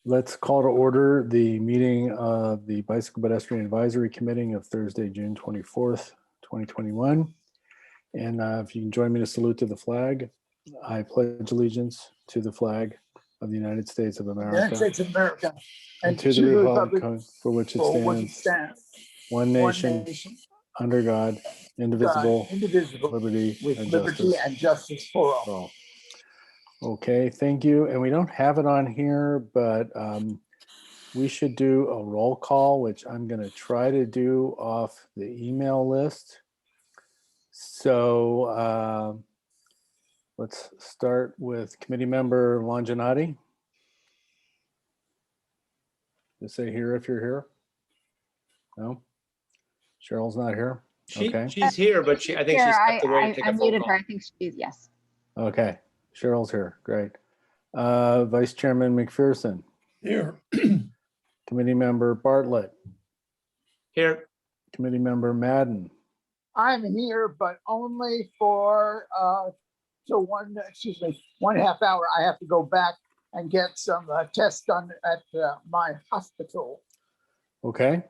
Let's call to order the meeting of the Bicycle Pedestrian Advisory Committee of Thursday, June 24th, 2021. And if you can join me to salute to the flag. I pledge allegiance to the flag of the United States of America. United States of America. And to the republic for which it stands, one nation, under God, indivisible, liberty, with and liberty justice and justice for all. for all. Okay, thank you. And we don't have it on here, but we should do a roll call, which I'm going to try to do off the email list. So let's start with committee member Longinati. Just say here if you're here. No? Cheryl's not here? Okay. She's here, but I think she's got to wait to take a phone muted call. her. I think she's, yes. Okay, Cheryl's here. Great. Vice Chairman McPherson. Here. Committee member Bartlett. Here. Committee member Madden. I'm here, but only for one half hour. I have to go back and get some tests done at my hospital. Okay.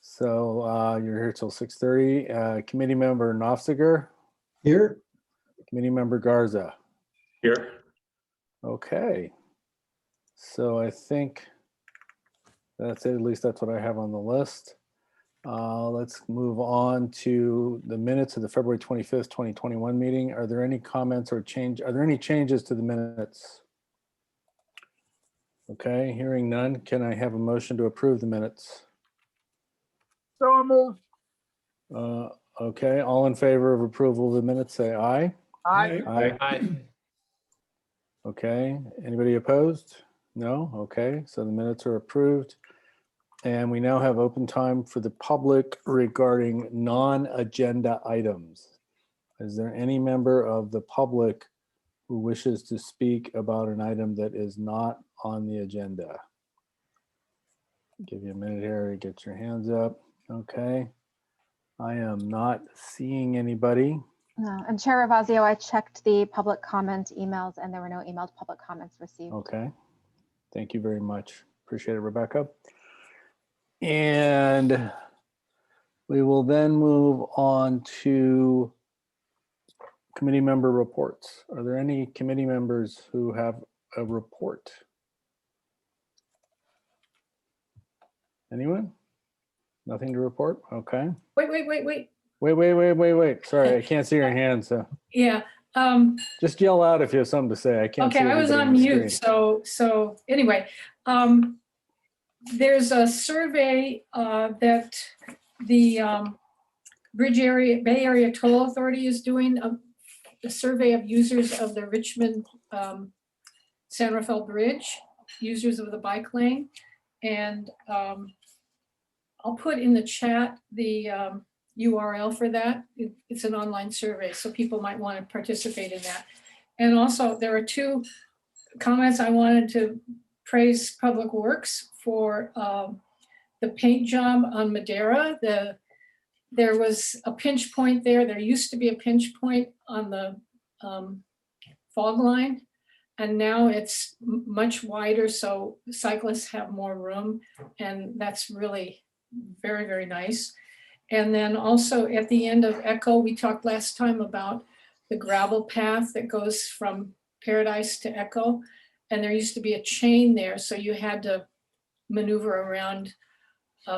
So you're here till 6:30. Committee member Nofziger. Here. Committee member Garza. Here. Okay. So I think that's it. At least that's what I have on the list. Let's move on to the minutes of the February 25th, 2021 meeting. Are there any comments or change? Are there any changes to the minutes? Okay, hearing none. Can I have a motion to approve the minutes? So I moved. Okay, all in favor of approval of the minutes, say aye. Aye. Okay, anybody opposed? No? Okay, so the minutes are approved. And we now have open time for the public regarding non-agenda items. Is there any member of the public who wishes to speak about an item that is not on the agenda? Give you a minute here to get your hands up. Okay. I am not seeing anybody. No. And Chair Ravazio, I checked the public comment emails and there were no emailed public comments received. Okay. Thank you very much. Appreciate it, Rebecca. And we will then move on to committee member reports. Are there any committee members who have a report? Anyone? Nothing to report? Okay. Wait. Sorry, I can't see your hand, so. Yeah. Just yell out if you have something to say. I can't see Okay, I was anybody on on the mute. screen. So anyway, there's a survey that the Bay Area Toll Authority is doing, a survey of users of the Richmond San Rafael Bridge, users of the bike lane. And I'll put in the chat the URL for that. It's an online survey, so people might want to participate in that. And also there are two comments I wanted to praise Public Works for the paint job on Madera. There was a pinch point there. There used to be a pinch point on the fog line, and now it's much wider, so cyclists have more room, and that's really very, very nice. And then also at the end of Echo, we talked last time about the gravel path that goes from Paradise to Echo. And there used to be a chain there, so you had to maneuver around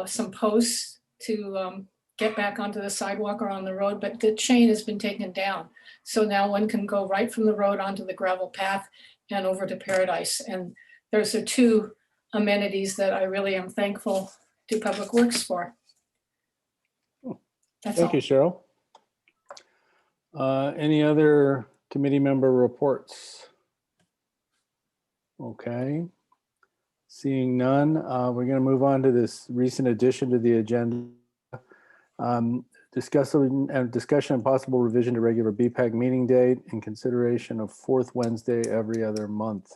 some posts to get back onto the sidewalk or on the road, but the chain has been taken down. So now one can go right from the road onto the gravel path and over to Paradise. And those are two amenities that I really am thankful to Public Works for. That's Thank all. you, Cheryl. Any other committee member reports? Okay. Seeing none, we're going to move on to this recent addition to the agenda. Discussion and possible revision to regular BPAC meeting date and consideration of fourth Wednesday every other month.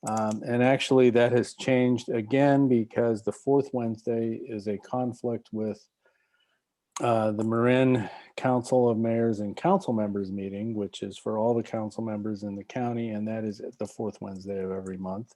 And actually that has changed again because the fourth Wednesday is a conflict with the Marin Council of Mayors and Council Members meeting, which is for all the council members in the county, and that is the fourth Wednesday of every month.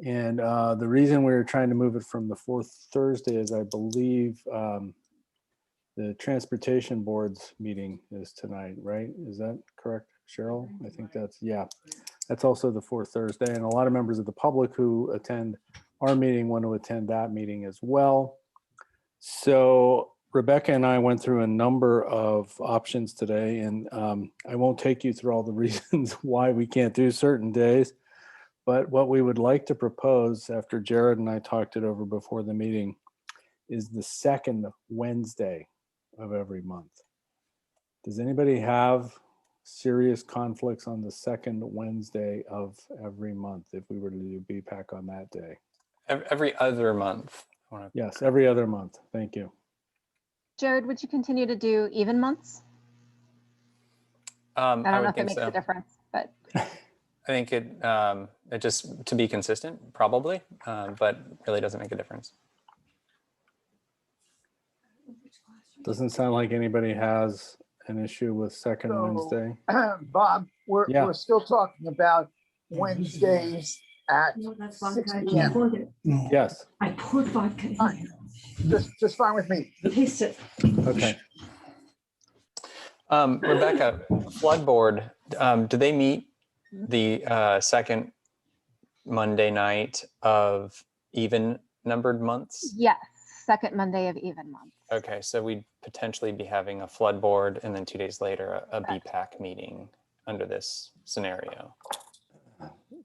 And the reason we were trying to move it from the fourth Thursday is I believe the Transportation Board's meeting is tonight, right? Is that correct, Cheryl? I think that's also the fourth Thursday. And a lot of members of the public who attend our meeting want to attend that meeting as well. So Rebecca and I went through a number of options today, and I won't take you through all the reasons why we can't do certain days. But what we would like to propose, after Jared and I talked it over before the meeting, is the second Wednesday of every month. Does anybody have serious conflicts on the second Wednesday of every month if we were to do BPAC on that day? Every other month. Yes, every other month. Thank you. Jared, would you continue to do even months? I don't know if it makes a difference, but. I think it just to be consistent, probably, but really doesn't make a difference. Doesn't sound like anybody has an issue with second Wednesday. Bob, we're still talking about Wednesdays at No, that's 6 vodka. I p.m. poured it. Yes. I poured vodka in Fine. it. Just fine with me. Taste it. Okay. Rebecca, Flood Board, do they meet the second Monday night of even numbered months? Yes, second Monday of even month. Okay, so we'd potentially be having a Flood Board and then 2 days later a BPAC meeting under this scenario.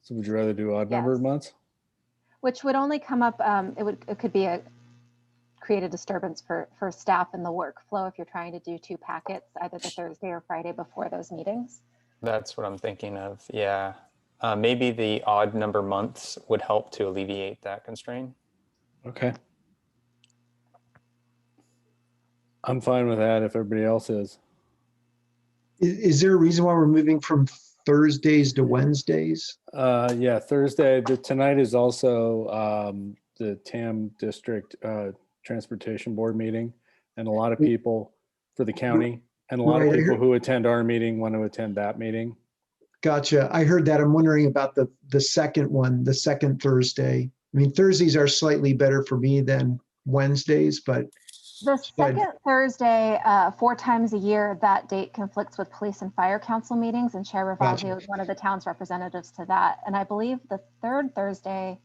So would you rather do odd numbered months? Which would only come up, it could be create a disturbance for staff in the workflow if you're trying to do 2 packets, either the Thursday or Friday before those meetings. That's what I'm thinking of, yeah. Maybe the odd number months would help to alleviate that constraint. Okay. I'm fine with that if everybody else is. Is there a reason why we're moving from Thursdays to Wednesdays? Yeah, Thursday. Tonight is also the TAM District Transportation Board meeting, and a lot of people for the county and a lot of people who attend our meeting want to attend that meeting. Gotcha. I heard that. I'm wondering about the second one, the second Thursday. I mean, Thursdays are slightly better for me than Wednesdays, but the second Thursday, 4 times a year, that date conflicts with Police and Fire Council meetings, and Chair Ravazio is one of the town's representatives to that. And I believe the third Thursday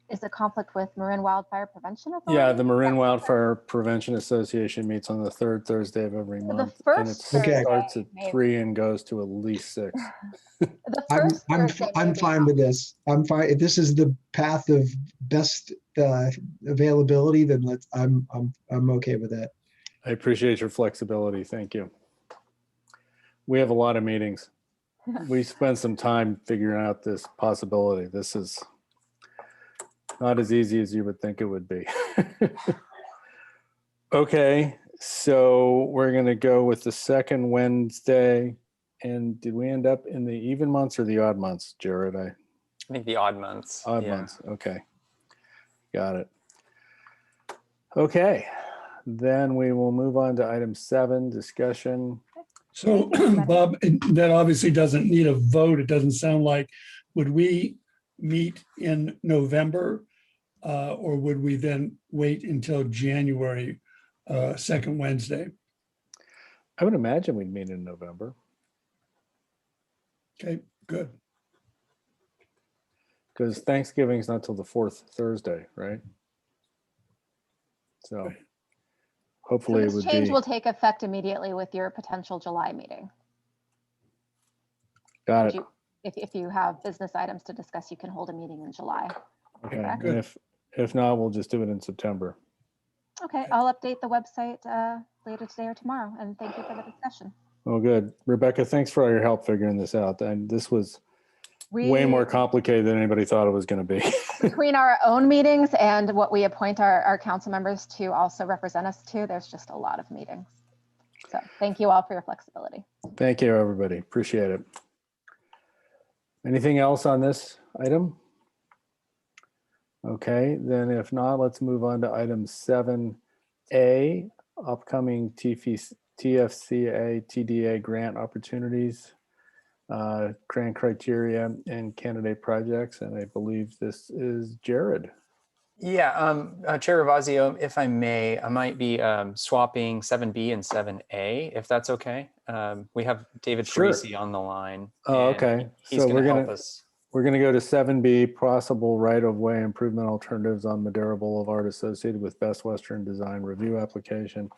is a conflict with Marin Wildfire Prevention Authority. Yeah, the Marin Wildfire Prevention Association meets on the third Thursday of every month. The first and it Thursday, starts at 3 and goes to at least 6. The first Thursday I'm maybe fine not. with this. I'm fine. If this is the path of best availability, then I'm okay with that. I appreciate your flexibility. Thank you. We have a lot of meetings. We spent some time figuring out this possibility. This is not as easy as you would think it would be. Okay, so we're going to go with the second Wednesday. And did we end up in the even months or the odd months, Jared? I think the odd months. Odd months. Okay. Got it. Okay. Then we will move on to item 7, discussion. So Bob, that obviously doesn't need a vote. It doesn't sound like, would we meet in November or would we then wait until January, second Wednesday? I would imagine we'd meet in November. Okay, good. Because Thanksgiving is not till the 4th Thursday, right? So hopefully it This would change be. will take effect immediately with your potential July meeting. Got it. If you have business items to discuss, you can hold a meeting in July. Okay. correct? And if not, we'll just do it in September. Okay, I'll update the website later today or tomorrow, and thank you for the discussion. Oh, good. Rebecca, thanks for all your help figuring this out. And this was way more complicated than anybody thought it was going to be. Between our own meetings and what we appoint our council members to also represent us to, there's just a lot of meetings. So thank you all for your flexibility. Thank you, everybody. Appreciate it. Anything else on this item? Okay, then if not, let's move on to item 7A, upcoming TFCA TDA grant opportunities. grant criteria and candidate projects. And I believe this is Jared. Yeah, Chair Ravazio, if I may, I might be swapping 7B and 7A, if that's okay. We have David Sure. Parisi on the line. Oh, and okay. He's So going we're to gonna help us. We're going to go to 7B, possible right-of-way improvement alternatives on Madera Boulevard associated with Best Western Design Review application.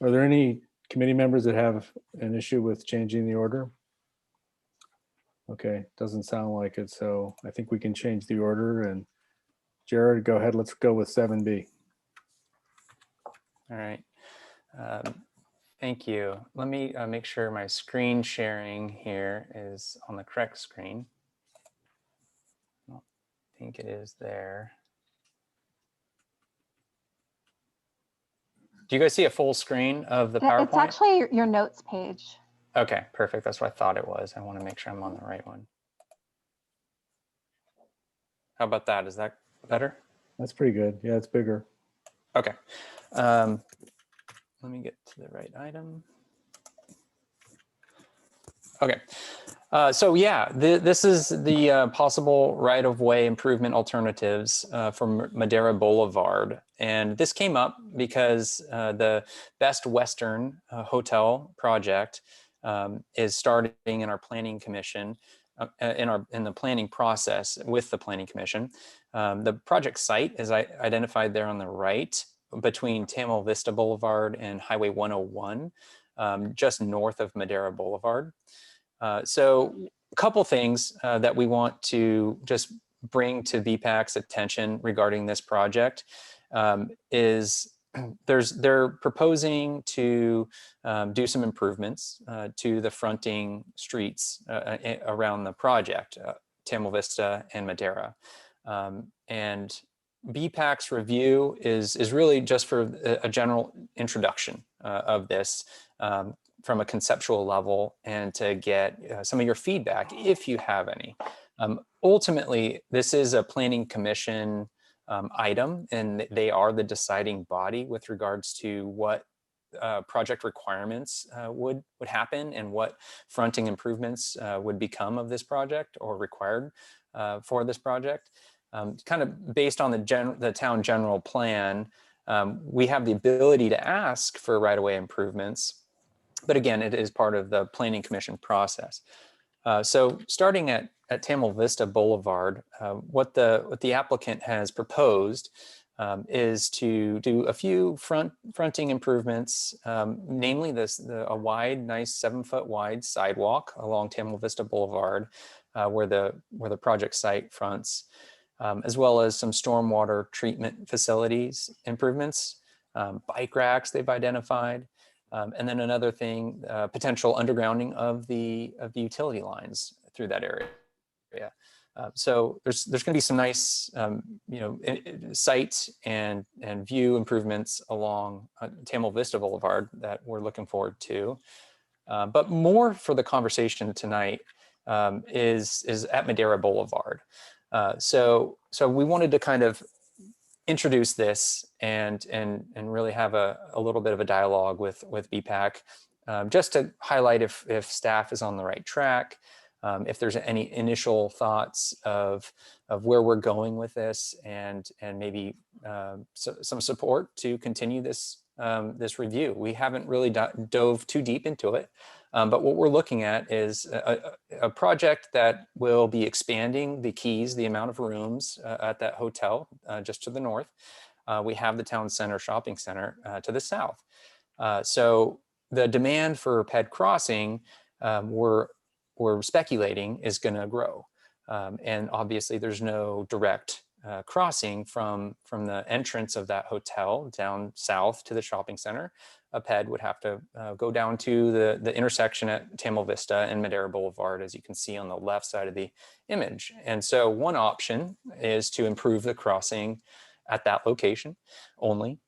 Are there any committee members that have an issue with changing the order? Okay, doesn't sound like it. So I think we can change the order. And Jared, go ahead. Let's go with 7B. All right. Thank you. Let me make sure my screen sharing here is on the correct screen. I think it is there. Do you guys see a full screen of the PowerPoint? It's actually your notes page. Okay, perfect. That's what I thought it was. I want to make sure I'm on the right one. How about that? Is that better? That's pretty good. Yeah, it's bigger. Okay. Let me get to the right item. Okay. So yeah, this is the possible right-of-way improvement alternatives from Madera Boulevard. And this came up because the Best Western Hotel project is starting in our planning commission, in the planning process with the planning commission. The project site is identified there on the right between Tamil Vista Boulevard and Highway 101, just north of Madera Boulevard. So a couple things that we want to just bring to BPAC's attention regarding this project is they're proposing to do some improvements to the fronting streets around the project, Tamil Vista and Madera. And BPAC's review is really just for a general introduction of this from a conceptual level and to get some of your feedback if you have any. Ultimately, this is a planning commission item, and they are the deciding body with regards to what project requirements would happen and what fronting improvements would become of this project or required for this project. Kind of based on the town general plan, we have the ability to ask for right-of-way improvements. But again, it is part of the planning commission process. So starting at Tamil Vista Boulevard, what the applicant has proposed is to do a few fronting improvements, namely a wide, nice 7-foot wide sidewalk along Tamil Vista Boulevard, where the project site fronts, as well as some stormwater treatment facilities improvements, bike racks they've identified. And then another thing, potential undergrounding of the utility lines through that area. So there's going to be some nice, site and view improvements along Tamil Vista Boulevard that we're looking forward to. But more for the conversation tonight is at Madera Boulevard. So we wanted to kind of introduce this and really have a little bit of a dialogue with BPAC, just to highlight if staff is on the right track, if there's any initial thoughts of where we're going with this, and maybe some support to continue this review. We haven't really dove too deep into it, but what we're looking at is a project that will be expanding the keys, the amount of rooms at that hotel just to the north. We have the town center shopping center to the south. So the demand for ped crossing, we're speculating is going to grow. And obviously there's no direct crossing from the entrance of that hotel down south to the shopping center. A ped would have to go down to the intersection at Tamil Vista and Madera Boulevard, as you can see on the left side of the image. And so one option is to improve the crossing at that location only.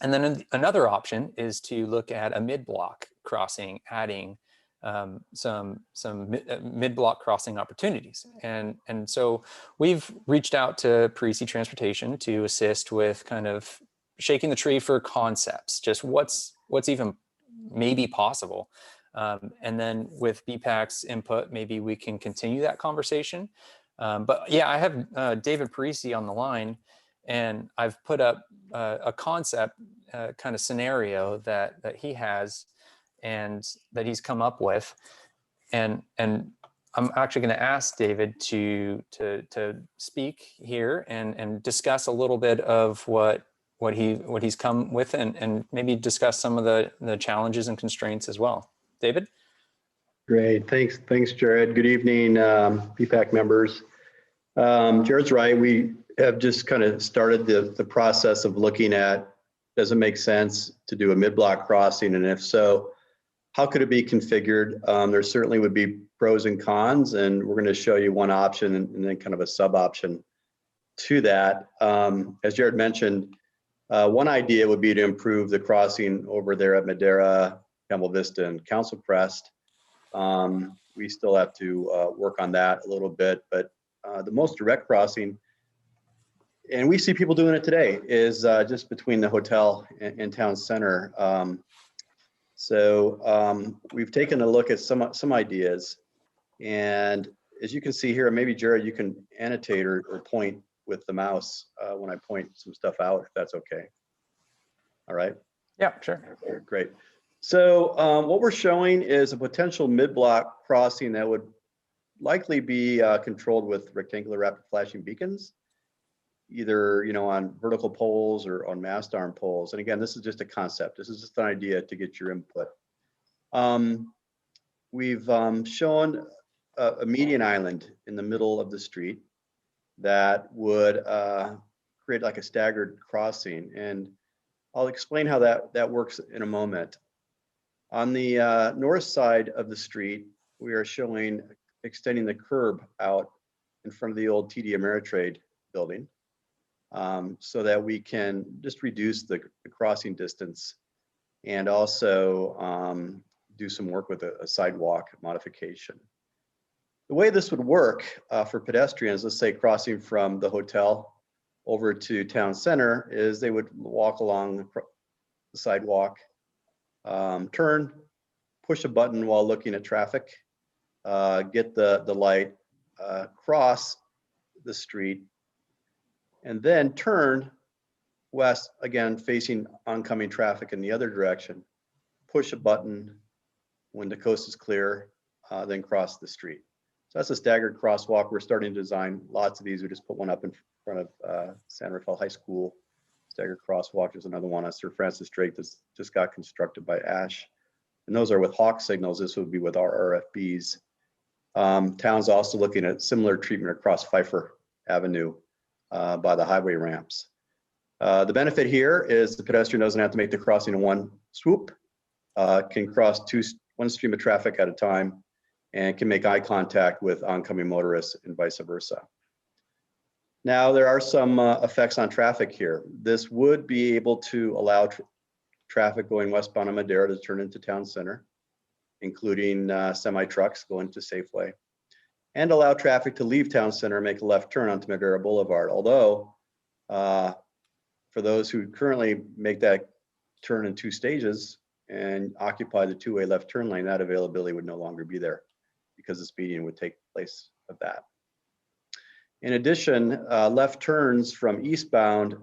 And then another option is to look at a mid-block crossing, adding some mid-block crossing opportunities. And so we've reached out to Parisi Transportation to assist with kind of shaking the tree for concepts, just what's even maybe possible And then with BPAC's input, maybe we can continue that conversation. But yeah, I have David Parisi on the line, and I've put up a concept kind of scenario that he has and that he's come up with. And I'm actually going to ask David to speak here and discuss a little bit of what he's come with, and maybe discuss some of the challenges and constraints as well. David? Great, thanks, Jared. Good evening, BPAC members. Jared's right. We have just kind of started the process of looking at, does it make sense to do a mid-block crossing, and if so, how could it be configured? There certainly would be pros and cons, and we're going to show you one option and then kind of a sub option to that. As Jared mentioned, one idea would be to improve the crossing over there at Madera, Campbell Vista, and Council Crest. We still have to work on that a little bit, but the most direct crossing, and we see people doing it today, is just between the hotel and town center. So we've taken a look at some ideas, and as you can see here, maybe Jared, you can annotate or point with the mouse when I point some stuff out, if that's okay. All right. Yeah, sure. Great. So what we're showing is a potential mid-block crossing that would likely be controlled with rectangular rapid flashing beacons, either on vertical poles or on mast arm poles. And again, this is just a concept. This is just an idea to get your input. We've shown a median island in the middle of the street that would create like a staggered crossing. And I'll explain how that works in a moment. On the north side of the street, we are showing extending the curb out in front of the old TD Ameritrade building, so that we can just reduce the crossing distance and also do some work with a sidewalk modification. The way this would work for pedestrians, let's say crossing from the hotel over to town center, is they would walk along the sidewalk, turn, push a button while looking at traffic, get the light, cross the street, and then turn west, again facing oncoming traffic in the other direction, push a button when the coast is clear, then cross the street. So that's a staggered crosswalk. We're starting to design lots of these. We just put one up in front of San Rafael High School. Staggered crosswalk. There's another one on Sir Francis Drake that's just got constructed by Ash. And those are with Hawk signals. This would be with our RFBs. Town's also looking at similar treatment across Pfeiffer Avenue by the highway ramps. The benefit here is the pedestrian doesn't have to make the crossing in one swoop, can cross one stream of traffic at a time, and can make eye contact with oncoming motorists and vice versa. Now, there are some effects on traffic here. This would be able to allow traffic going westbound on Madera to turn into town center, including semi-trucks going to Safeway, and allow traffic to leave town center and make a left turn onto Madera Boulevard. Although, for those who currently make that turn in 2 stages and occupy the 2-way left turn lane, that availability would no longer be there because the speeding would take place of that. In addition, left turns from eastbound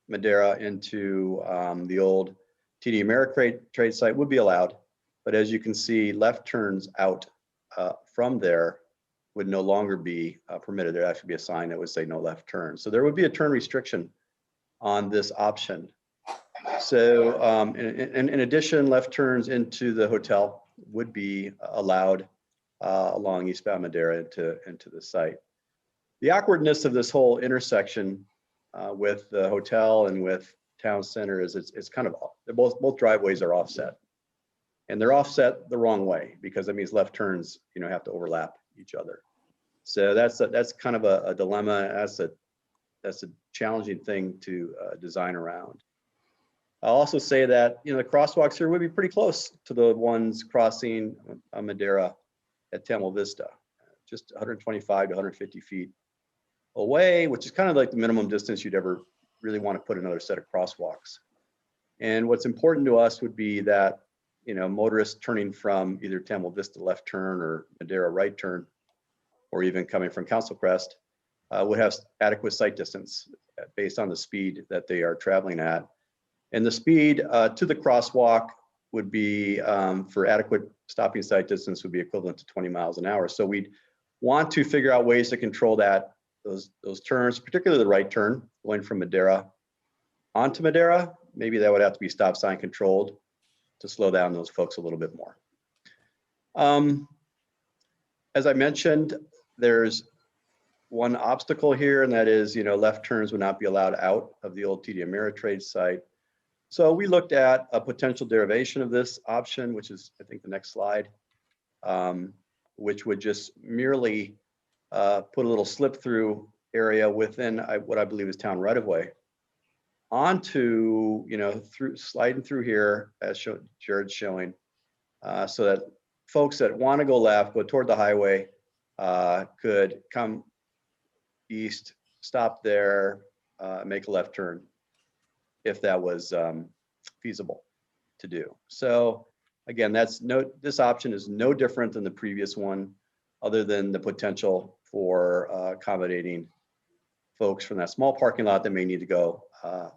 Madera into the old TD Ameritrade site would be allowed, but as you can see, left turns out from there would no longer be permitted. There'd actually be a sign that would say no left turn. So there would be a turn restriction on this option. So in addition, left turns into the hotel would be allowed along eastbound Madera into the site. The awkwardness of this whole intersection with the hotel and with town center is it's kind of, both driveways are offset, and they're offset the wrong way because that means left turns have to overlap each other. So that's kind of a dilemma. That's a challenging thing to design around. I'll also say that the crosswalks here would be pretty close to the ones crossing Madera at Tamil Vista, just 125 to 150 feet away, which is kind of like the minimum distance you'd ever really want to put another set of crosswalks. And what's important to us would be that motorists turning from either Tamil Vista left turn or Madera right turn, or even coming from Council Crest, would have adequate sight distance based on the speed that they are traveling at. And the speed to the crosswalk would be, for adequate stopping sight distance, would be equivalent to 20 miles an hour. So we'd want to figure out ways to control those turns, particularly the right turn going from Madera onto Madera. Maybe that would have to be stop sign controlled to slow down those folks a little bit more. As I mentioned, there's one obstacle here, and that is, left turns would not be allowed out of the old TD Ameritrade site. So we looked at a potential derivation of this option, which is, I think, the next slide, which would just merely put a little slip through area within what I believe is town right of way onto, sliding through here, as Jared's showing, so that folks that want to go left, go toward the highway, could come east, stop there, make a left turn, if that was feasible to do. So again, this option is no different than the previous one, other than the potential for accommodating folks from that small parking lot that may need to go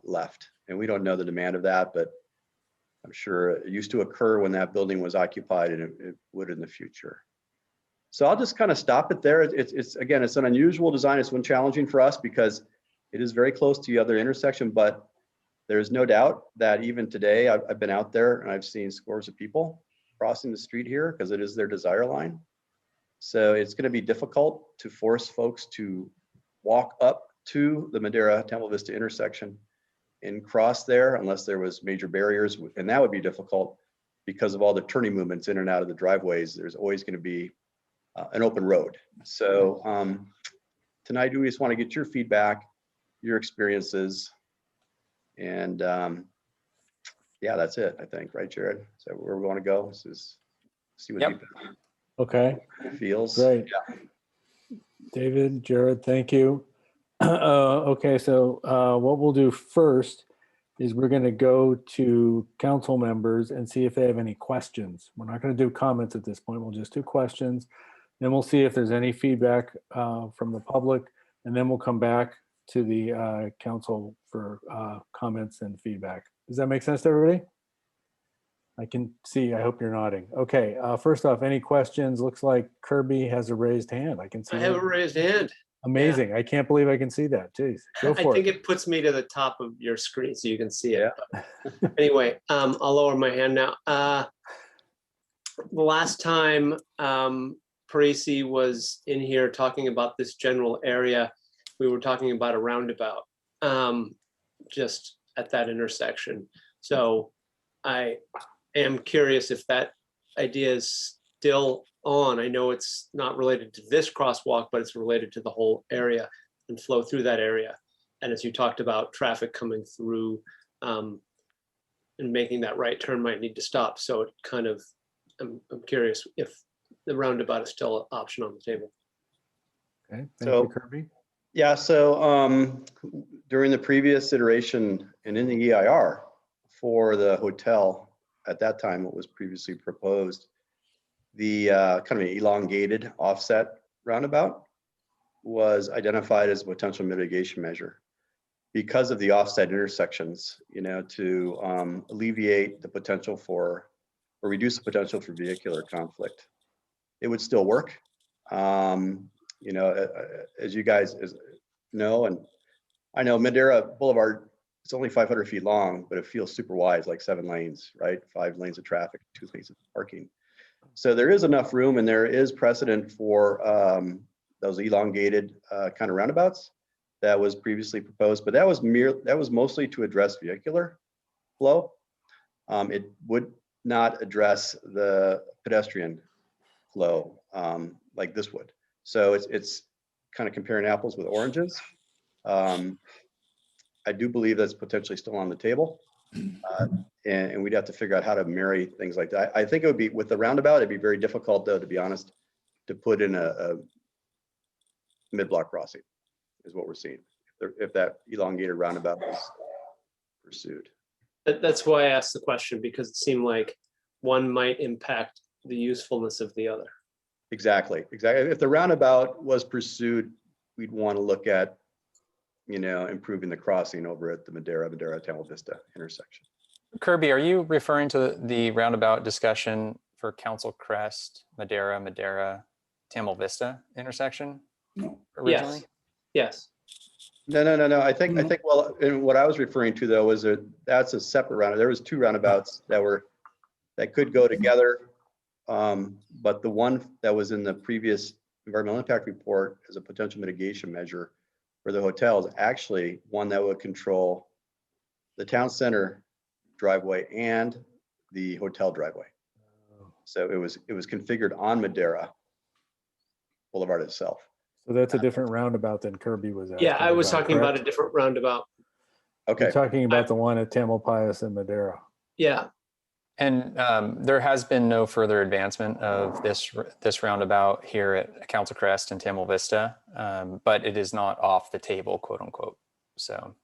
left. And we don't know the demand of that, but I'm sure it used to occur when that building was occupied, and it would in the future. So I'll just kind of stop it there. It's again, it's an unusual design. It's one challenging for us because it is very close to the other intersection, but there's no doubt that even today, I've been out there and I've seen scores of people crossing the street here because it is their desire line. So it's going to be difficult to force folks to walk up to the Madera Temple Vista intersection and cross there unless there was major barriers. And that would be difficult because of all the turning movements in and out of the driveways. There's always going to be an open road. So tonight, we just want to get your feedback, your experiences, and yeah, that's it, I think, right, Jared? So where we want to go is see what Yep. Okay, feels. great. Yeah. David, Jared, thank you. Okay, so what we'll do first is we're going to go to council members and see if they have any questions. We're not going to do comments at this point. We'll just do questions. Then we'll see if there's any feedback from the public, and then we'll come back to the council for comments and feedback. Does that make sense to everybody? I can see, I hope you're nodding. Okay, first off, any questions? Looks like Kirby has a raised hand. I can see I have that. a raised hand. Amazing. I can't believe I can see that. Jeez, go I for think it. it puts me to the top of your screen so you can see it. But anyway, I'll lower my hand now. The last time Parisi was in here talking about this general area, we were talking about a roundabout just at that intersection. So I am curious if that idea is still on. I know it's not related to this crosswalk, but it's related to the whole area and flow through that area. And as you talked about, traffic coming through and making that right turn might need to stop. So it kind of, I'm curious if the roundabout is still an option on the table. Okay, thank you, Kirby. Yeah, so during the previous iteration and in the EIR for the hotel, at that time, what was previously proposed, the kind of an elongated offset roundabout was identified as a potential mitigation measure because of the offset intersections, to alleviate the potential for, or reduce the potential for vehicular conflict. It would still work. As you guys know, and I know Madera Boulevard, it's only 500 feet long, but it feels super wide, like 7 lanes, right? 5 lanes of traffic, 2 lanes of parking. So there is enough room, and there is precedent for those elongated kind of roundabouts that was previously proposed, but that was mostly to address vehicular flow. It would not address the pedestrian flow like this would. So it's kind of comparing apples with oranges. I do believe that's potentially still on the table. And we'd have to figure out how to marry things like that. I think it would be, with the roundabout, it'd be very difficult, though, to be honest, to put in a mid-block crossing, is what we're seeing, if that elongated roundabout was pursued. That's why I asked the question, because it seemed like one might impact the usefulness of the other. Exactly. If the roundabout was pursued, we'd want to look at, improving the crossing over at the Madera Tamil Vista intersection. Kirby, are you referring to the roundabout discussion for Council Crest, Madera, Tamil Vista intersection No. originally? Yes. No. I think, well, and what I was referring to though was that's a separate roundabout. There was two roundabouts that could go together. But the one that was in the previous environmental impact report as a potential mitigation measure for the hotels, actually one that would control the town center driveway and the hotel driveway. So it was configured on Madera Boulevard itself. So that's a different roundabout than Kirby was asking. Yeah, I was talking about a correct? different roundabout. Okay. You're talking about the one at Tamalpais and Madera. Yeah. And there has been no further advancement of this roundabout here at Council Crest and Tamil Vista, but it is not off the table, quote unquote. So,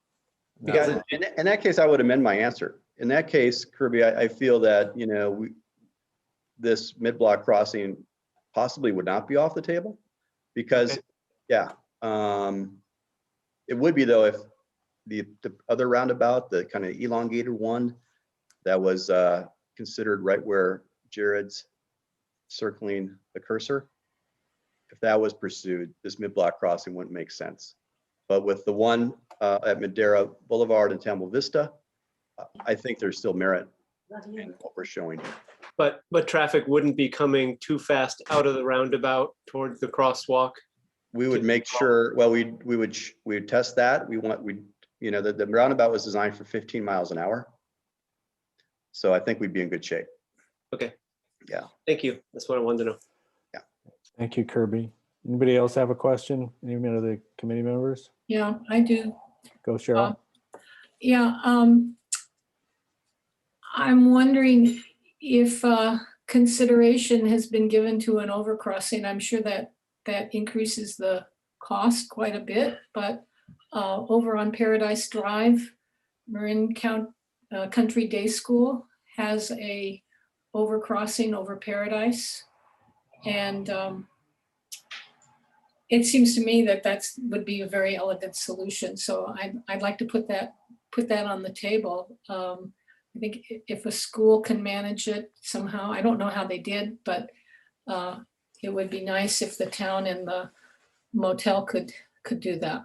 Yeah, in that case, I would amend my answer. In that case, Kirby, I feel that, this mid-block crossing possibly would not be off the table because, Okay. yeah, it would be though if the other roundabout, the kind of elongated one that was considered right where Jared's circling the cursor, if that was pursued, this mid-block crossing wouldn't make sense. But with the one at Madera Boulevard and Tamil Vista, I think there's still merit in what we're showing here. But traffic wouldn't be coming too fast out of the roundabout towards the crosswalk. We would make sure, well, we would test that. The roundabout was designed for 15 miles an hour. So I think we'd be in good shape. Okay. Yeah. Thank you. That's what I wanted to know. Thank you, Kirby. Anybody else have a question? Any of the committee members? Yeah, I do. Go, Cheryl. Yeah, I'm wondering if consideration has been given to an overcrossing. I'm sure that increases the cost quite a bit, but over on Paradise Drive, Marin Country Day School has a overcrossing over Paradise. And it seems to me that would be a very elegant solution. So I'd like to put that on the table. I think if a school can manage it somehow, I don't know how they did, but it would be nice if the town and the motel could do that.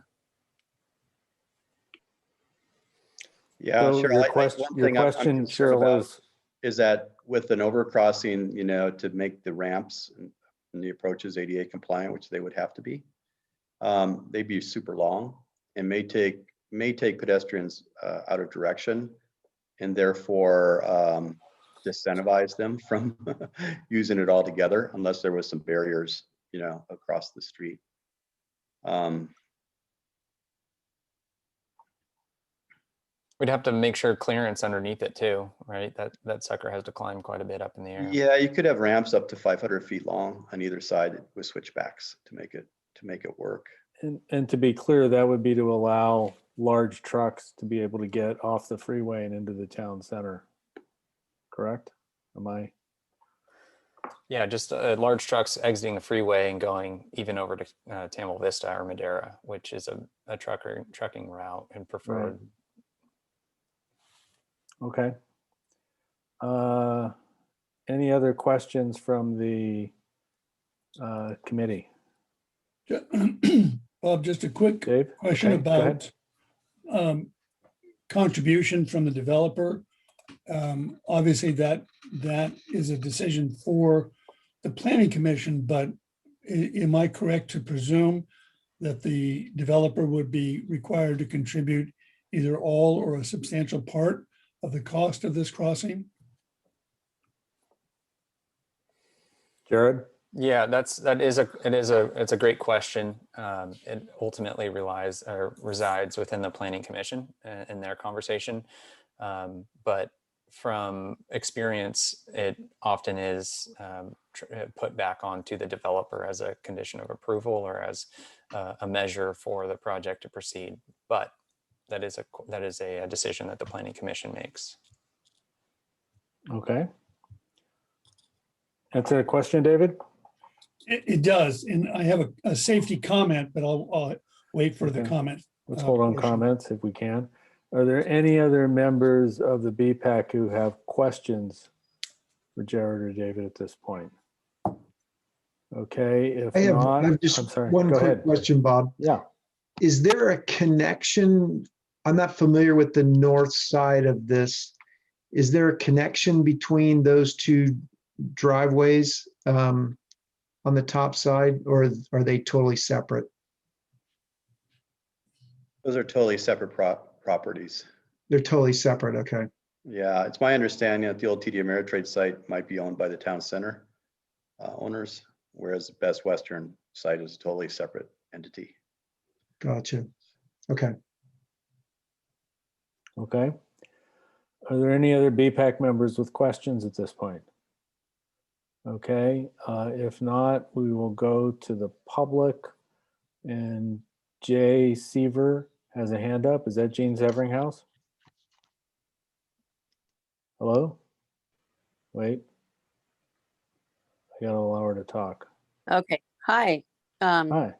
Yeah, So Cheryl, your I think question, one thing I'm concerned Cheryl, about is is that with an overcrossing, to make the ramps and the approaches ADA compliant, which they would have to be, they'd be super long and may take pedestrians out of direction and therefore disincentivize them from using it all together unless there was some barriers, across the street. we'd have to make sure clearance underneath it too, right? That sucker has to climb quite a bit up in the air. Yeah, you could have ramps up to 500 feet long on either side with switchbacks to make it work. and to be clear, that would be to allow large trucks to be able to get off the freeway and into the town center. Correct? Am I? Yeah, just large trucks exiting the freeway and going even over to Tamil Vista or Madera, which is a trucking route and preferred. Right. Okay. Any other questions from the committee? Bob, just a quick Dave? question Okay, go ahead. about contribution from the developer. Obviously, that is a decision for the planning commission, but am I correct to presume that the developer would be required to contribute either all or a substantial part of the cost of this crossing? Jared? Yeah, it's a great question. It ultimately resides within the planning commission in their conversation. But from experience, it often is put back onto the developer as a condition of approval or as a measure for the project to proceed. But that is a decision that the planning commission makes. Okay. answer a question, David? It does, and I have a safety comment, but I'll wait for the Okay. comment. Let's hold on portion. comments if we can. Are there any other members of the BPAC who have questions for Jared or David at this point? Okay, if I not, have I'm just sorry, one go quick ahead. question, Bob. Yeah, Is there a connection? I'm not familiar with the north side of this. Is there a connection between those two driveways on the top side, or are they totally separate? Those are totally separate properties. They're totally separate. Okay. Yeah, it's my understanding that the old TD Ameritrade site might be owned by the town center owners, whereas the Best Western site is a totally separate entity. Gotcha. Okay. okay. Are there any other BPAC members with questions at this point? Okay, if not, we will go to the public. And Jay Seaver has a hand up. Is that Jean Zeveringhouse? Hello? Wait. I gotta allow her to talk. Okay, hi. Hi.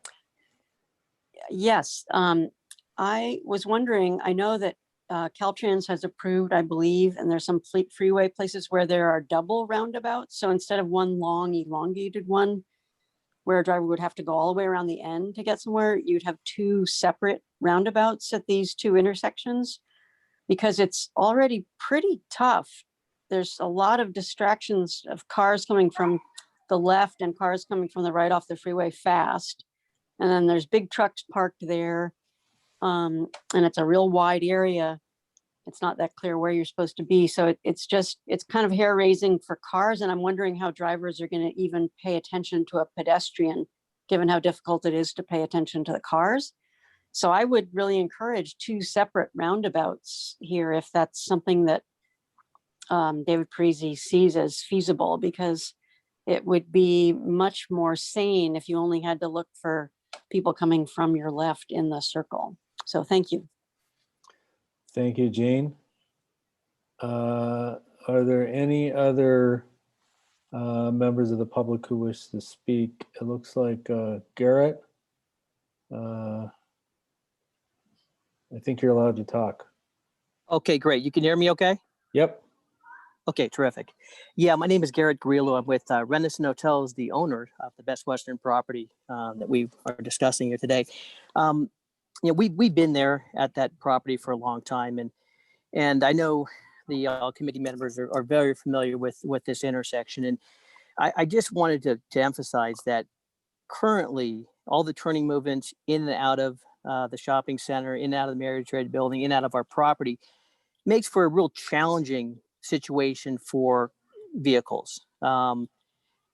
Yes, I was wondering, I know that Caltrans has approved, I believe, and there's some freeway places where there are double roundabouts. So instead of one long elongated one, where a driver would have to go all the way around the end to get somewhere, you'd have two separate roundabouts at these two intersections, because it's already pretty tough. There's a lot of distractions of cars coming from the left and cars coming from the right off the freeway fast. And then there's big trucks parked there. And it's a real wide area. It's not that clear where you're supposed to be. So it's kind of hair raising for cars. And I'm wondering how drivers are going to even pay attention to a pedestrian, given how difficult it is to pay attention to the cars. So I would really encourage two separate roundabouts here, if that's something that David Parisi sees as feasible, because it would be much more sane if you only had to look for people coming from your left in the circle. So thank you. Thank you, Jean. Are there any other members of the public who wish to speak? It looks like Garrett. I think you're allowed to talk. Okay, great. You can hear me okay? Yep. Okay, terrific. Yeah, my name is Garrett Grillo. I'm with Rendison Hotels, the owner of the Best Western property that we are discussing here today. We've been there at that property for a long time, and I know the committee members are very familiar with this intersection. And I just wanted to emphasize that currently all the turning movements in and out of the shopping center, in and out of the Marriott Trade building, in and out of our property makes for a real challenging situation for vehicles. And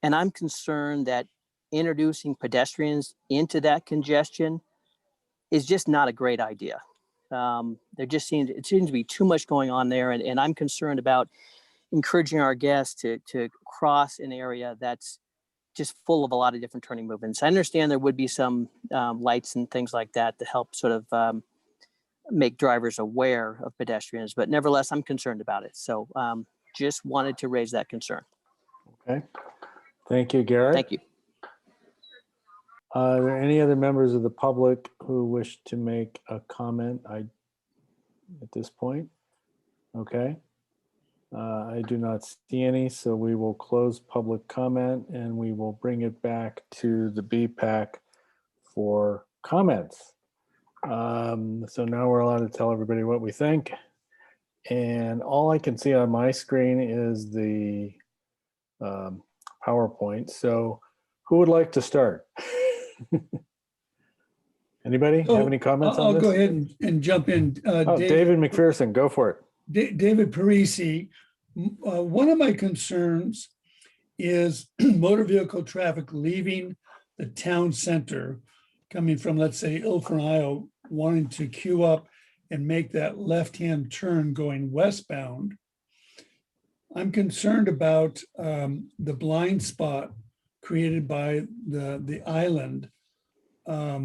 I'm concerned that introducing pedestrians into that congestion is just not a great idea. It seems to be too much going on there. And I'm concerned about encouraging our guests to cross an area that's just full of a lot of different turning movements. I understand there would be some lights and things like that to help sort of make drivers aware of pedestrians, but nevertheless, I'm concerned about it. So just wanted to raise that concern. Okay. Thank you, Garrett. Thank you. Are there any other members of the public who wish to make a comment at this point? Okay. I do not see any, so we will close public comment and we will bring it back to the BPAC for comments. So now we're allowed to tell everybody what we think. And all I can see on my screen is the PowerPoint. So who would like to start? Anybody have any comments on I'll this? go ahead and jump in. David McPherson, go for it. David Parisi, one of my concerns is motor vehicle traffic leaving the town center, coming from, let's say, Ilford, Ohio, wanting to queue up and make that left-hand turn going westbound. I'm concerned about the blind spot created by the island. Are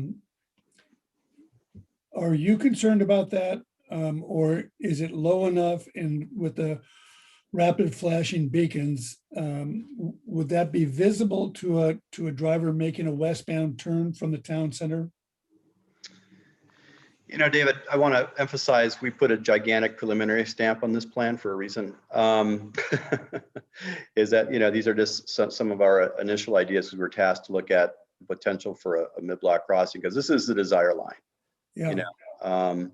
you concerned about that? Or is it low enough and with the rapid flashing beacons, would that be visible to a driver making a westbound turn from the town center? You know, David, I want to emphasize, we put a gigantic preliminary stamp on this plan for a reason. Is that, you know, these are just some of our initial ideas. We were tasked to look at potential for a mid-block crossing, because this is the desire line, Yeah. you know.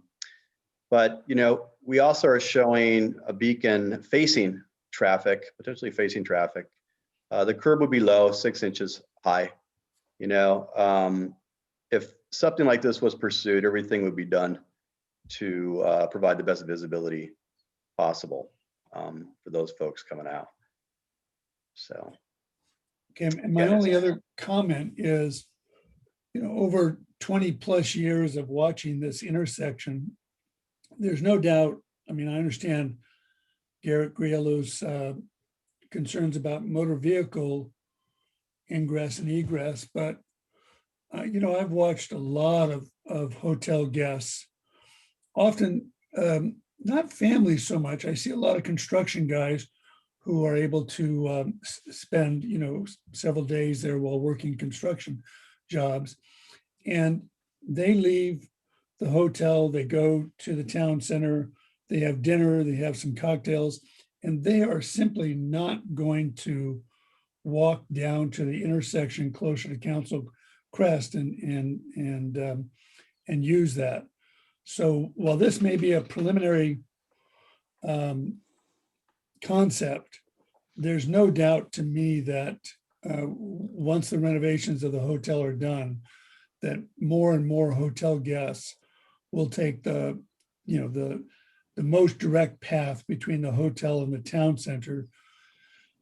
But, you know, we also are showing a beacon facing traffic, potentially facing traffic. The curb would be low, 6 inches high, you know. If something like this was pursued, everything would be done to provide the best visibility possible for those folks coming out. So. Okay, and my only other comment is, you know, over 20 plus years of watching this intersection, there's no doubt, I mean, I understand Garrett Grielo's concerns about motor vehicle ingress and egress, but you know, I've watched a lot of hotel guests, often not families so much. I see a lot of construction guys who are able to spend, you know, several days there while working construction jobs. And they leave the hotel, they go to the town center, they have dinner, they have some cocktails, and they are simply not going to walk down to the intersection closer to Council Crest and use that. So while this may be a preliminary concept, there's no doubt to me that once the renovations of the hotel are done, that more and more hotel guests will take the, you know, the most direct path between the hotel and the town center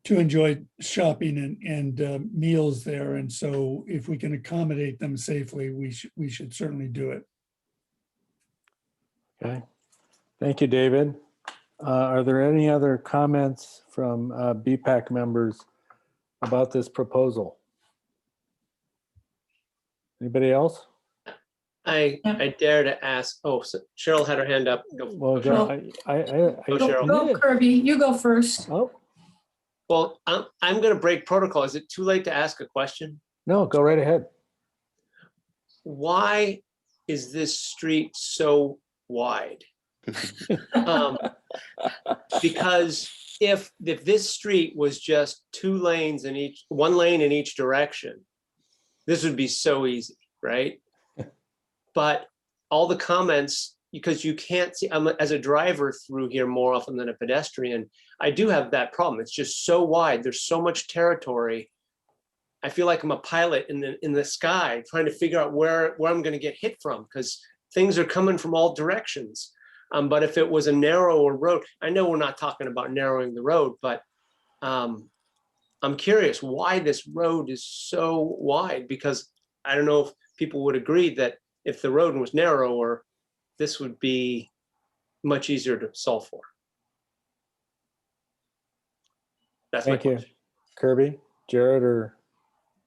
to enjoy shopping and meals there. And so if we can accommodate them safely, we should certainly do it. Okay, thank you, David. Are there any other comments from BPAC members about this proposal? Anybody else? I dare to ask, oh, so Cheryl had her hand up. Go, Well, go, go, Go, Cheryl. Go Kirby, you go first. Oh, Well, I'm going to break protocol. Is it too late to ask a question? no, go right ahead. Why is this street so wide? Because if this street was just 2 lanes in each, 1 lane in each direction, this would be so easy, right? But all the comments, because you can't see, as a driver through here more often than a pedestrian, I do have that problem. It's just so wide. There's so much territory. I feel like I'm a pilot in the sky trying to figure out where I'm going to get hit from, because things are coming from all directions. But if it was a narrower road, I know we're not talking about narrowing the road, but I'm curious why this road is so wide, because I don't know if people would agree that if the road was narrower, this would be much easier to solve for. That's Thank my you. question. Kirby, Jared, or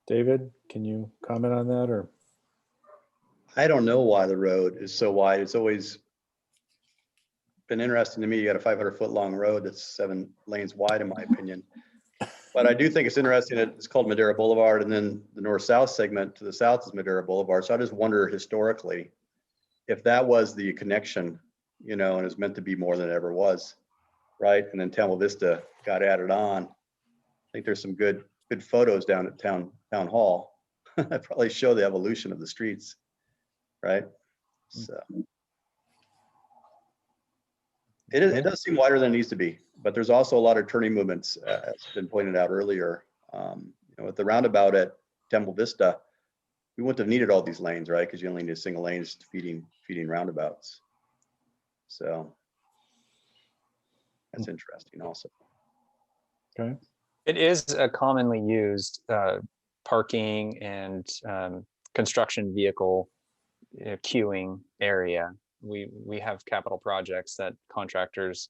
David, can you comment on that? Or I don't know why the road is so wide. It's always been interesting to me. You got a 500-foot long road that's 7 lanes wide, in my opinion. But I do think it's interesting that it's called Madera Boulevard, and then the north-south segment to the south is Madera Boulevard. So I just wonder historically if that was the connection, you know, and is meant to be more than it ever was, right? And then Tamil Vista got added on. I think there's some good photos down at town hall that probably show the evolution of the streets, right? So it does seem wider than it needs to be, but there's also a lot of turning movements, as been pointed out earlier. You know, with the roundabout at Temple Vista, we wouldn't have needed all these lanes, right? Because you only need a single lanes feeding roundabouts. So that's interesting also. okay, It is a commonly used parking and construction vehicle queuing area. We have capital projects that contractors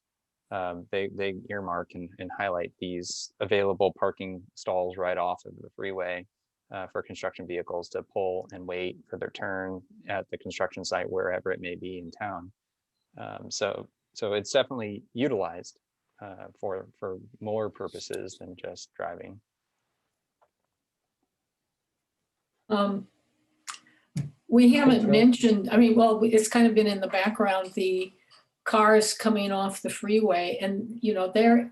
they earmark and highlight these available parking stalls right off of the freeway for construction vehicles to pull and wait for their turn at the construction site wherever it may be in town. So it's definitely utilized. for more purposes than just driving. We haven't mentioned, I mean, well, it's kind of been in the background, the cars coming off the freeway and, you know, they're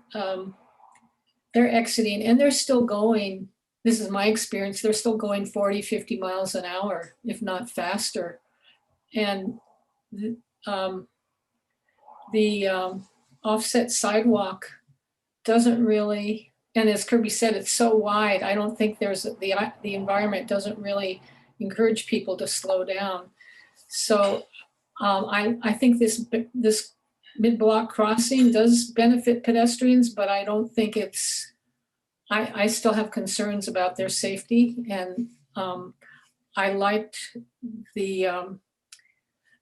exiting and they're still going. This is my experience. They're still going 40, 50 miles an hour, if not faster. And the offset sidewalk doesn't really, and as Kirby said, it's so wide. I don't think there's the environment doesn't really encourage people to slow down. So I think this mid-block crossing does benefit pedestrians, but I don't think it's, I still have concerns about their safety. And I liked the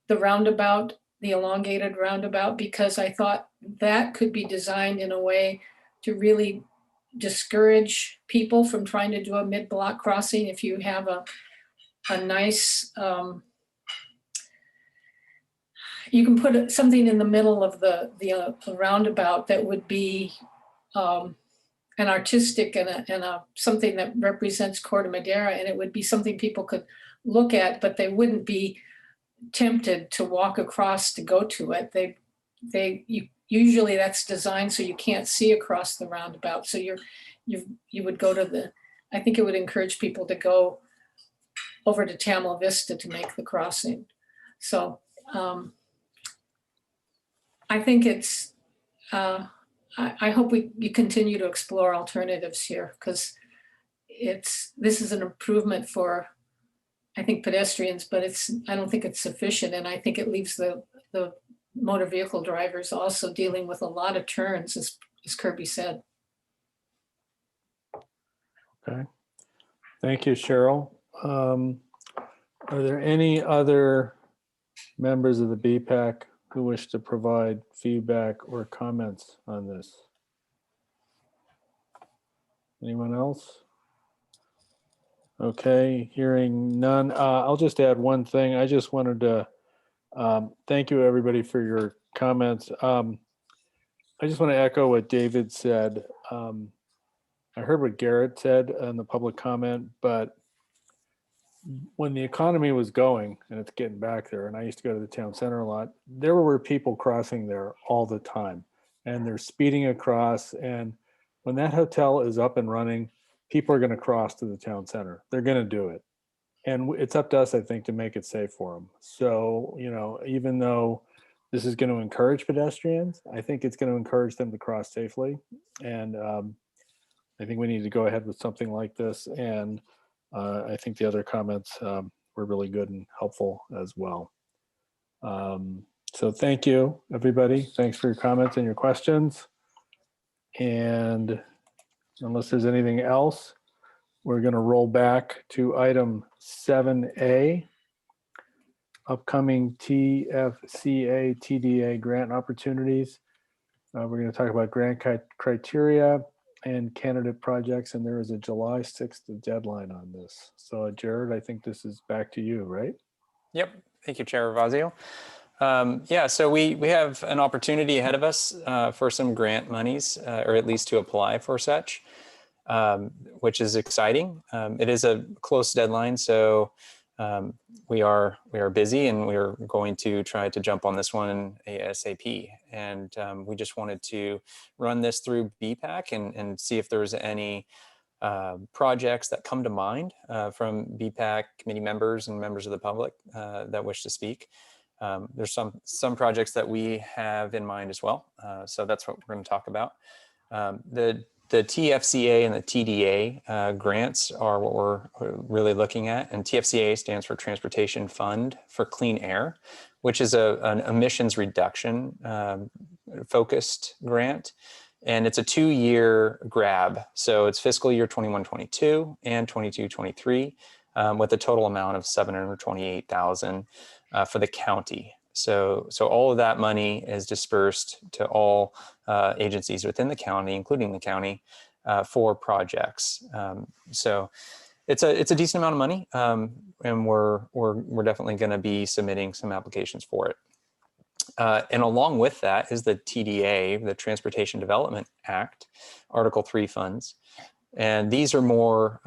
roundabout, the elongated roundabout, because I thought that could be designed in a way to really discourage people from trying to do a mid-block crossing. If you have a nice, you can put something in the middle of the roundabout that would be an artistic and something that represents Corte Madera, and it would be something people could look at, but they wouldn't be tempted to walk across to go to it. Usually that's designed so you can't see across the roundabout. So you would go to I think it would encourage people to go over to Tamla Vista to make the crossing. So I think it's, I hope you continue to explore alternatives here, because this is an improvement for, I think, pedestrians, but I don't think it's sufficient. And I think it leaves the motor vehicle drivers also dealing with a lot of turns, as Kirby said. Okay. Thank you, Cheryl. Are there any other members of the BPAC who wish to provide feedback or comments on this? Anyone else? Okay, hearing none. I'll just add one thing. I just wanted to thank you, everybody, for your comments. I just want to echo what David said. I heard what Garrett said in the public comment, but when the economy was going, and it's getting back there, and I used to go to the town center a lot, there were people crossing there all the time, and they're speeding across. And when that hotel is up and running, people are going to cross to the town center. They're going to do it. And it's up to us, I think, to make it safe for them. So, you know, even though this is going to encourage pedestrians, I think it's going to encourage them to cross safely. And I think we need to go ahead with something like this. And I think the other comments were really good and helpful as well. So thank you, everybody. Thanks for your comments and your questions. And unless there's anything else, we're going to roll back to item 7A, upcoming TFCA TDA grant opportunities. We're going to talk about grant criteria and candidate projects, and there is a July 6th deadline on this. So Jared, I think this is back to you, right? Yep. Thank you, Chair Ravazio. Yeah, so we have an opportunity ahead of us for some grant monies, or at least to apply for such, which is exciting. It is a close deadline, so we are busy, and we are going to try to jump on this one ASAP. And we just wanted to run this through BPAC and see if there's any projects that come to mind from BPAC committee members and members of the public that wish to speak. There's some projects that we have in mind as well. So that's what we're going to talk about. The TFCA and the TDA grants are what we're really looking at. And TFCA stands for Transportation Fund for Clean Air, which is an emissions reduction focused grant. And it's a 2-year grab. So it's fiscal year 21-22 and 22-23 with a total amount of $728,000 for the county. So all of that money is dispersed to all agencies within the county, including the county, for projects. So it's a decent amount of money, and we're definitely going to be submitting some applications for it. And along with that is the TDA, the Transportation Development Act, Article 3 funds. And these are more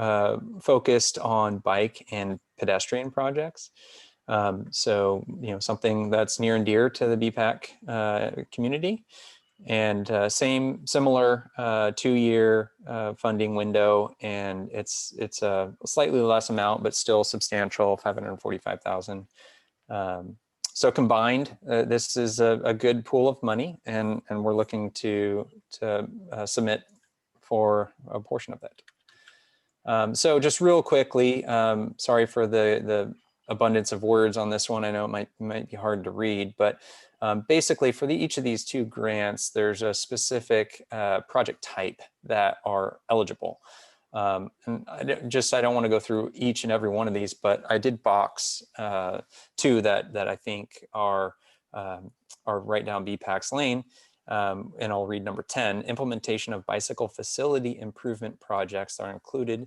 focused on bike and pedestrian projects. So, something that's near and dear to the BPAC community. And similar 2-year funding window, and it's a slightly less amount, but still substantial, $545,000. So combined, this is a good pool of money, and we're looking to submit for a portion of that. So just real quickly, sorry for the abundance of words on this one. I know it might be hard to read, but basically for each of these 2 grants, there's a specific project type that are eligible. And I don't want to go through each and every one of these, but I did box 2 that I think are right down BPAC's lane. And I'll read number 10, implementation of bicycle facility improvement projects that are included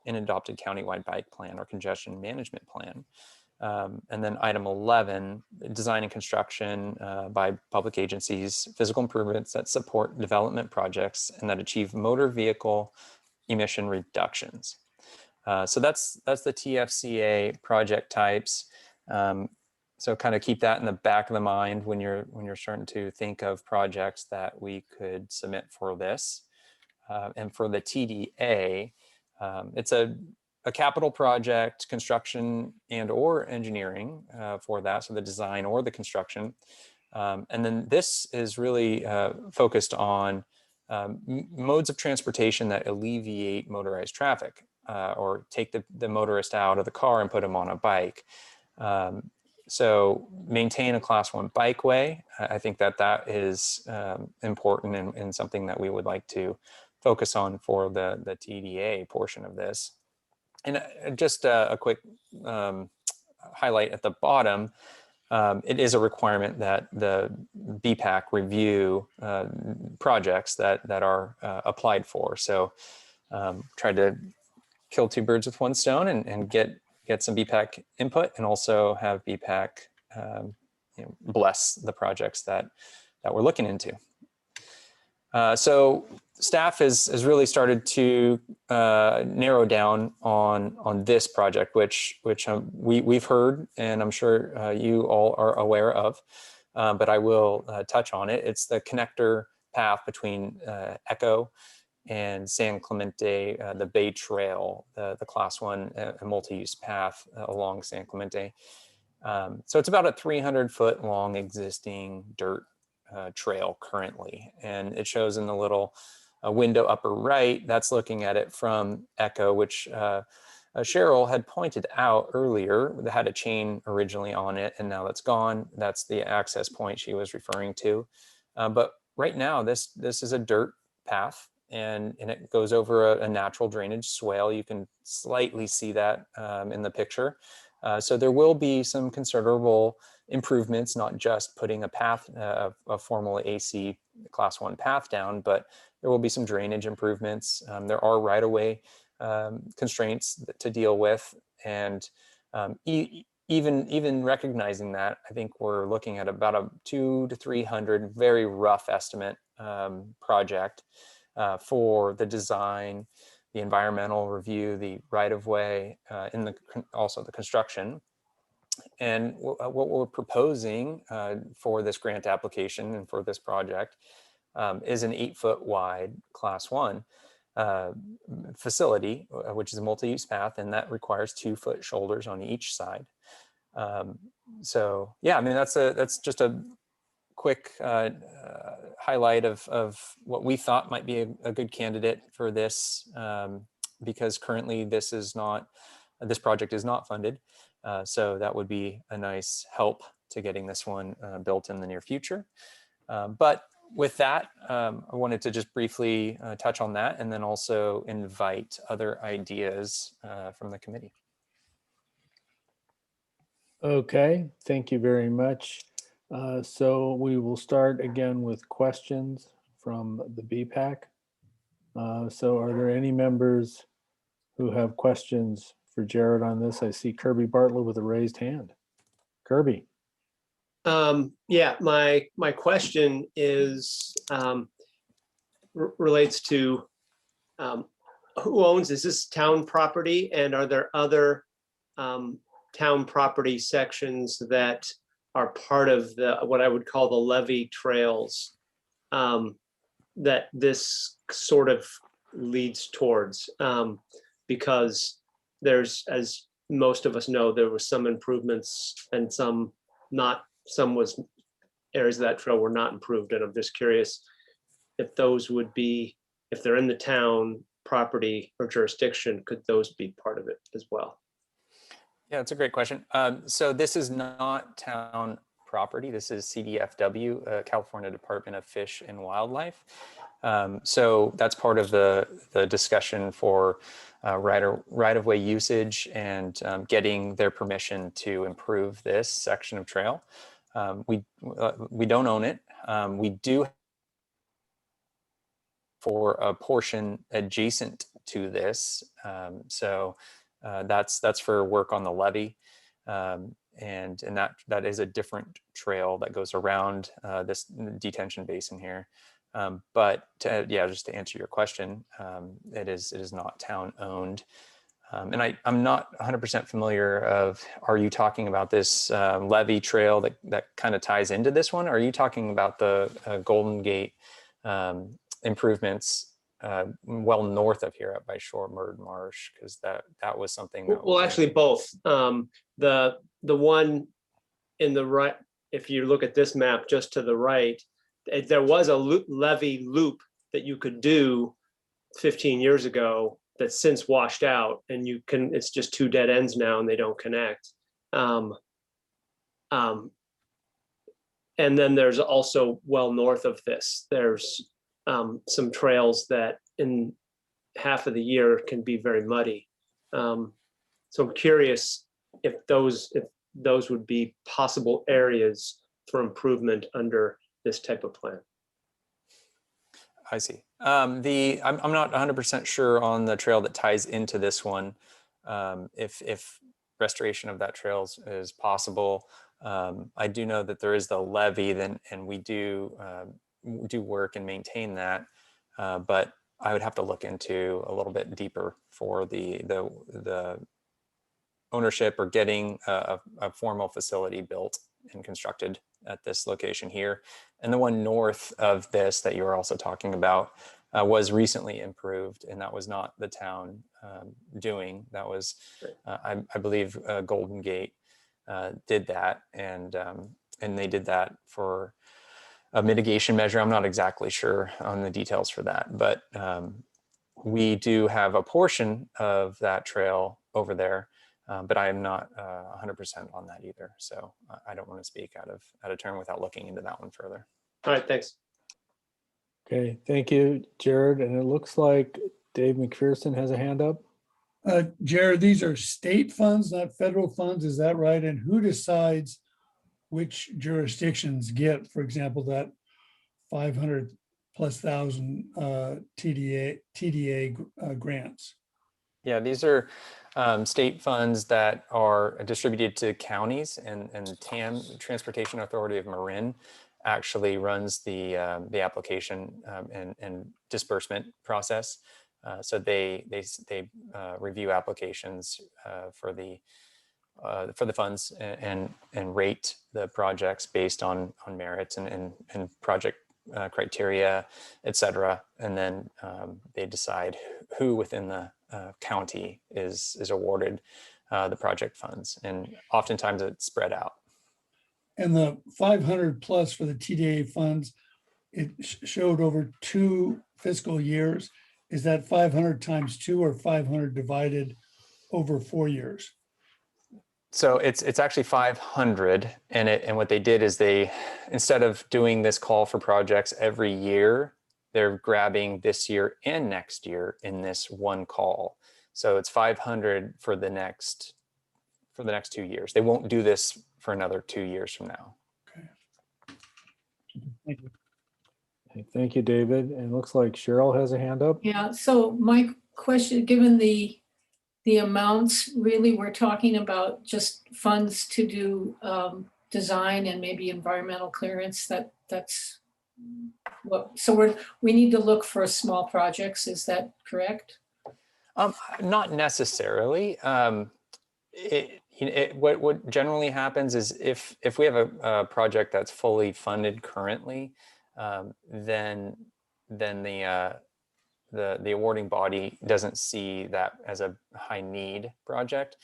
in adopted countywide bike plan or congestion management plan. And then item 11, design and construction by public agencies, physical improvements that support development projects and that achieve motor vehicle emission reductions. So that's the TFCA project types. So kind of keep that in the back of the mind when you're starting to think of projects that we could submit for this. And for the TDA, it's a capital project, construction and or engineering for that, so the design or the construction. And then this is really focused on modes of transportation that alleviate motorized traffic or take the motorist out of the car and put him on a bike. So maintain a class 1 bikeway. I think that is important and something that we would like to focus on for the TDA portion of this. And just a quick highlight at the bottom, it is a requirement that the BPAC review projects that are applied for. So tried to kill 2 birds with 1 stone and get some BPAC input and also have BPAC bless the projects that we're looking into. So staff has really started to narrow down on this project, which we've heard, and I'm sure you all are aware of, but I will touch on it. It's the connector path between Echo and San Clemente, the Bay Trail, the class 1 multi-use path along San Clemente. So it's about a 300-foot long existing dirt trail currently, and it shows in the little window upper right, that's looking at it from Echo, which Cheryl had pointed out earlier that had a chain originally on it, and now that's gone. That's the access point she was referring to. But right now, this is a dirt path, and it goes over a natural drainage swale. You can slightly see that in the picture. So there will be some considerable improvements, not just putting a path, a formal AC class 1 path down, but there will be some drainage improvements. There are right-of-way constraints to deal with, and even recognizing that, I think we're looking at about a 200 to 300 very rough estimate project for the design, the environmental review, the right-of-way, also the construction. And what we're proposing for this grant application and for this project is an 8-foot wide class 1 facility, which is a multi-use path, and that requires 2-foot shoulders on each side. So yeah, I mean, that's just a quick highlight of what we thought might be a good candidate for this, because currently this project is not funded. So that would be a nice help to getting this one built in the near future. But with that, I wanted to just briefly touch on that and then also invite other ideas from the committee. Okay, thank you very much. So we will start again with questions from the BPAC. So are there any members who have questions for Jared on this? I see Kirby Bartlett with a raised hand. Kirby. Yeah, my question is, relates to who owns, is this town property, and are there other town property sections that are part of the, what I would call the levee trails, that this sort of leads towards? Because there's, as most of us know, there was some improvements and some not, some was areas of that trail were not improved. And I'm just curious if those would be, if they're in the town property or jurisdiction, could those be part of it as well? Yeah, it's a great question. So this is not town property. This is CDFW, California Department of Fish and Wildlife. So that's part of the discussion for right-of-way usage and getting their permission to improve this section of trail. We don't own it. We do for a portion adjacent to this. So that's for work on the levee. And that is a different trail that goes around this detention basin here. But yeah, just to answer your question, it is not town owned. And I'm not 100% familiar of, are you talking about this levee trail that kind of ties into this one? Or are you talking about the Golden Gate improvements well north of here up by Shoremerd Marsh? Because that was something that Well, actually both. The one in the right, if you look at this map just to the right, there was a levee loop that you could do 15 years ago that's since washed out, and you can, it's just two dead ends now and they don't connect. And then there's also well north of this, there's some trails that in half of the year can be very muddy. So I'm curious if those would be possible areas for improvement under this type of plan. I see. I'm not 100% sure on the trail that ties into this one. If restoration of that trail is possible, I do know that there is the levee, and we do work and maintain that, but I would have to look into a little bit deeper for the ownership or getting a formal facility built and constructed at this location here. And the one north of this that you were also talking about was recently improved, and that was not the town doing. That was, I believe, Golden Gate did that, and they did that for a mitigation measure. I'm not exactly sure on the details for that, but we do have a portion of that trail over there. But I am not 100% on that either. So I don't want to speak out of turn without looking into that one further. All right, thanks. Okay, thank you, Jared. And it looks like Dave McPherson has a hand up. Jared, these are state funds, not federal funds. Is that right? And who decides which jurisdictions get, for example, that 500+ thousand TDA grants? Yeah, these are state funds that are distributed to counties, and TAM, Transportation Authority of Marin, actually runs the application and disbursement process. So they review applications for the funds and rate the projects based on merits and project criteria, et cetera. And then they decide who within the county is awarded the project funds, and oftentimes it's spread out. And the 500+ for the TDA funds, it showed over 2 fiscal years. Is that 500 times 2 or 500 divided over 4 years? So it's actually 500, and what they did is they, instead of doing this call for projects every year, they're grabbing this year and next year in this one call. So it's 500 for the next 2 years. They won't do this for another 2 years from now. Okay. Thank you. Okay, thank you, David. And it looks like Cheryl has a hand up. Yeah, so my question, given the amounts, really, we're talking about just funds to do design and maybe environmental clearance, that's what, so we need to look for small projects, is that correct? Not necessarily. What generally happens is if we have a project that's fully funded currently, then the awarding body doesn't see that as a high need project.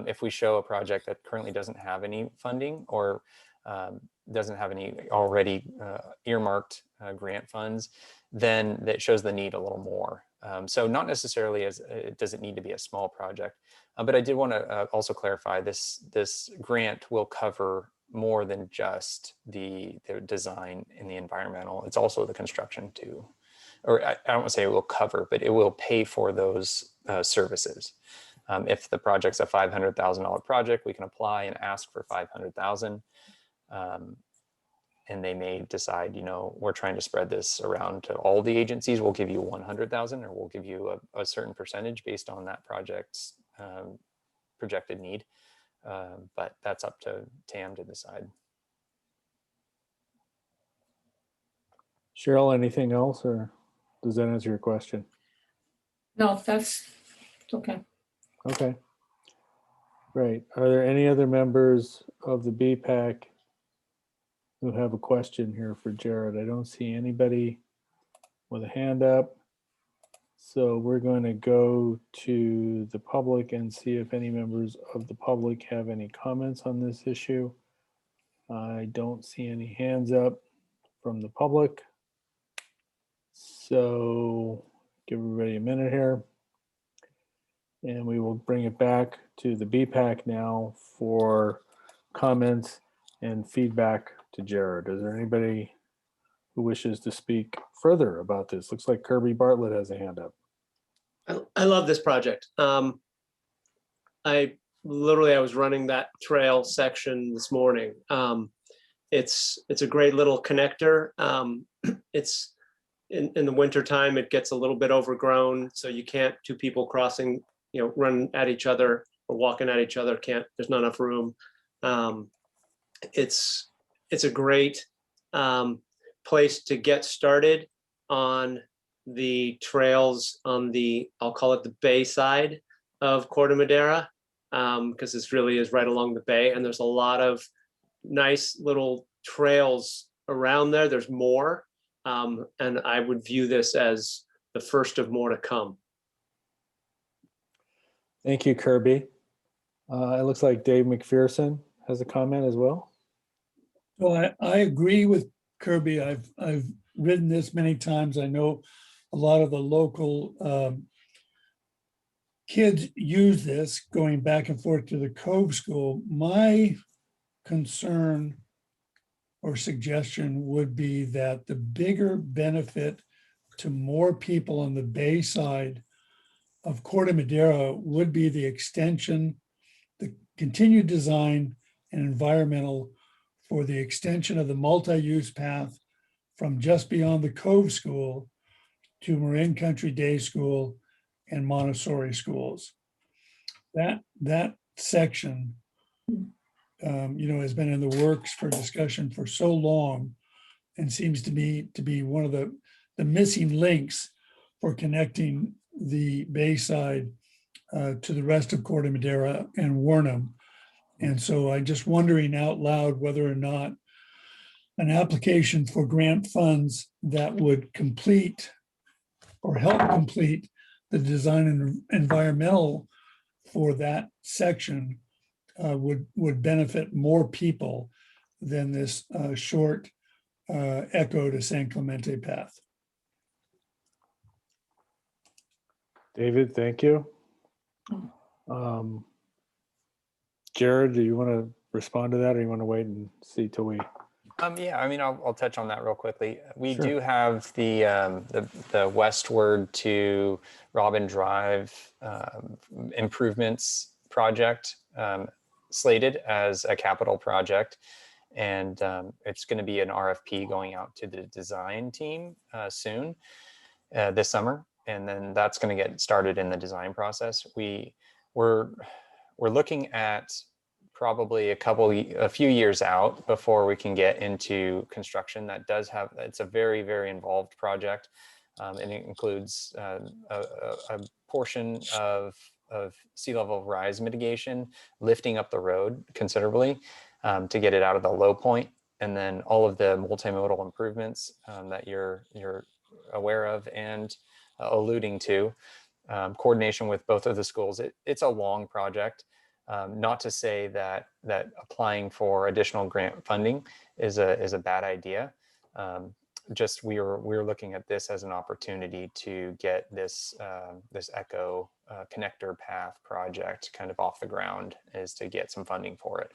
If we show a project that currently doesn't have any funding or doesn't have any already earmarked grant funds, then that shows the need a little more. So not necessarily as it doesn't need to be a small project, but I did want to also clarify this grant will cover more than just the design and the environmental. It's also the construction too. Or I don't want to say it will cover, but it will pay for those services. If the project's a $500,000 project, we can apply and ask for $500,000. And they may decide, you know, we're trying to spread this around to all the agencies. We'll give you 100,000, or we'll give you a certain percentage based on that project's projected need. But that's up to TAM to decide. Cheryl, anything else, or does that answer your question? No, that's okay. Okay. Great. Are there any other members of the BPAC who have a question here for Jared? I don't see anybody with a hand up. So we're going to go to the public and see if any members of the public have any comments on this issue. I don't see any hands up from the public. So give everybody a minute here. And we will bring it back to the BPAC now for comments and feedback to Jared. Is there anybody who wishes to speak further about this? Looks like Kirby Bartlett has a hand up. I love this project. I was running that trail section this morning. It's a great little connector. It's in the winter time, it gets a little bit overgrown, so you can't, two people crossing, you know, run at each other or walking at each other, there's not enough room. It's a great place to get started on the trails on the, I'll call it the bay side of Corte Madera, because this really is right along the bay, and there's a lot of nice little trails around there. There's more, and I would view this as the first of more to come. Thank you, Kirby. It looks like Dave McPherson has a comment as well. Well, I agree with Kirby. I've ridden this many times. I know a lot of the local kids use this going back and forth to the Cove School. My concern or suggestion would be that the bigger benefit to more people on the bay side of Corte Madera would be the extension, the continued design and environmental for the extension of the multi-use path from just beyond the Cove School to Marin Country Day School and Montessori schools. That section, has been in the works for discussion for so long, and seems to be one of the missing links for connecting the Bayside to the rest of Corte Madera and Warnham. And so I'm just wondering out loud whether or not an application for grant funds that would complete or help complete the design and environmental for that section would benefit more people than this short Echo to San Clemente path. David, thank you. Jared, do you want to respond to that, or you want to wait and see till we? Yeah, I mean, I'll touch on that real quickly. We Sure. do have the westward to Robin Drive improvements project slated as a capital project, and it's going to be an RFP going out to the design team soon this summer, and then that's going to get started in the design process. We're looking at probably a few years out before we can get into construction. That does have, it's a very, very involved project. And it includes a portion of sea level rise mitigation, lifting up the road considerably to get it out of the low point. And then all of the multimodal improvements that you're aware of and alluding to, coordination with both of the schools. It's a long project. Not to say that applying for additional grant funding is a bad idea. Just we were looking at this as an opportunity to get this this echo connector path project kind of off the ground, is to get some funding for it.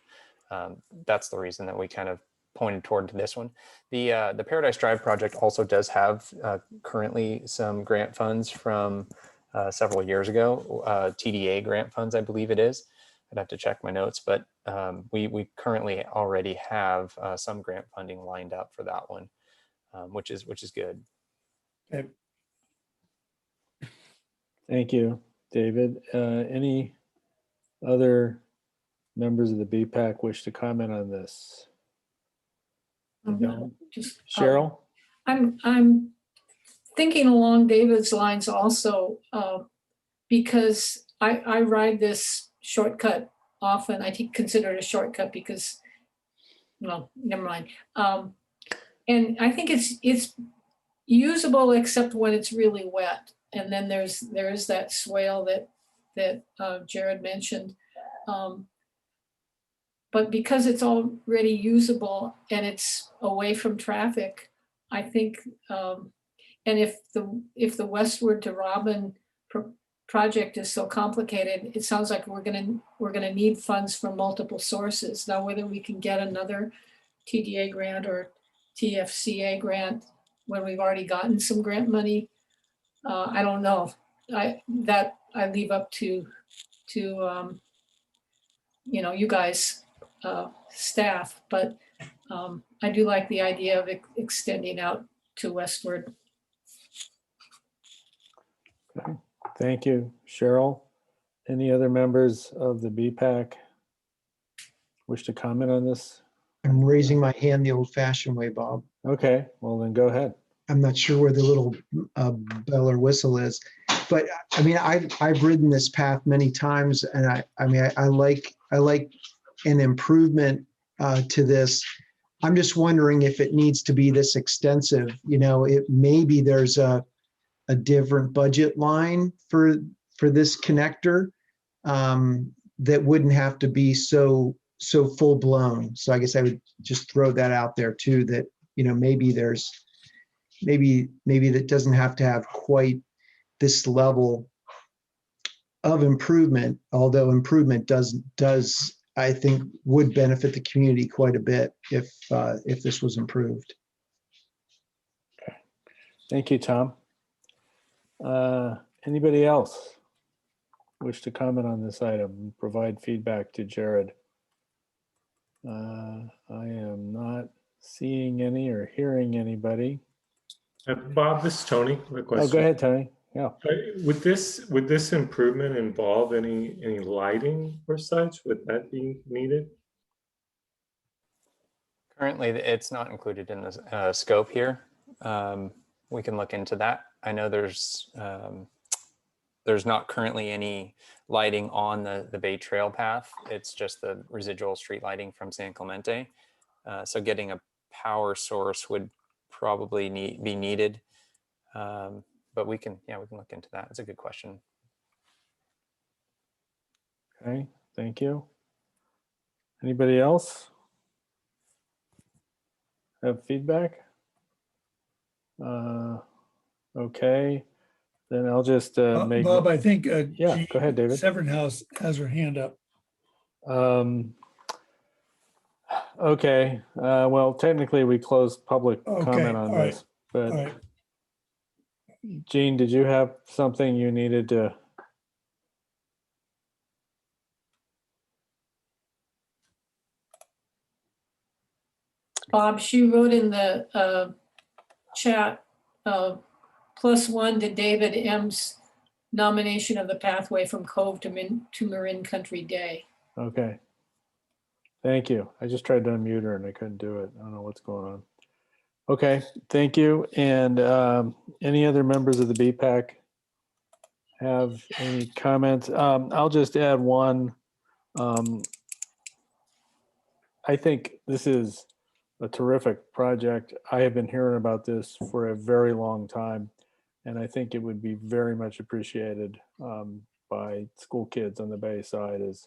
That's the reason that we kind of pointed toward this one. The Paradise Drive project also does have currently some grant funds from several years ago, TDA grant funds, I believe it is. I'd have to check my notes, but we currently already have some grant funding lined up for that one, which is good. Okay. Thank you, David. Any other members of the BPAC wish to comment on this? No. Just, Cheryl? I'm thinking along David's lines also, because I ride this shortcut often. I consider it a shortcut because, well, never mind. And I think it's usable except when it's really wet. And then there is that swale that Jared mentioned. But because it's already usable and it's away from traffic, I think, and if the westward to Robin project is so complicated, it sounds like we're gonna need funds from multiple sources. Now, whether we can get another TDA grant or TFCA grant when we've already gotten some grant money, I don't know. I leave up to you guys, staff, but I do like the idea of extending out to westward. Okay. Thank you, Cheryl. Any other members of the BPAC wish to comment on this? I'm raising my hand the old fashioned way, Bob. Okay, well then go ahead. I'm not sure where the little bell or whistle is, but I mean, I've ridden this path many times, and I like an improvement to this. I'm just wondering if it needs to be this extensive. Maybe there's a different budget line for this connector that wouldn't have to be so full blown. So I guess I would just throw that out there too, that maybe that doesn't have to have quite this level of improvement, although improvement does I think would benefit the community quite a bit if this was improved. Okay. Thank you, Tom. Anybody else wish to comment on this item, provide feedback to Jared? I am not seeing any or hearing anybody. Bob, this is Tony. A question. Oh, go ahead, Tony. Yeah. Would this improvement involve any lighting or such? Would that be needed? Currently, it's not included in the scope here. We can look into that. I know there's not currently any lighting on the Bay Trail path. It's just the residual street lighting from San Clemente. So getting a power source would probably be needed. But we can look into that. It's a good question. Okay, thank you. Anybody else have feedback? Okay, then I'll just make. Bob, I think yeah, go ahead, David. Severn House has her hand up. Okay, well, technically we closed public comment on this, but All right. Jean, did you have something you needed to? Bob, she wrote in the chat, +1 to David M's nomination of the pathway from Cove to Marin Country Day. Okay. Thank you. I just tried to unmute her and I couldn't do it. I don't know what's going on. Okay, thank you. And any other members of the BPAC have any comments? I'll just add one. I think this is a terrific project. I have been hearing about this for a very long time, and I think it would be very much appreciated by school kids on the Bay side as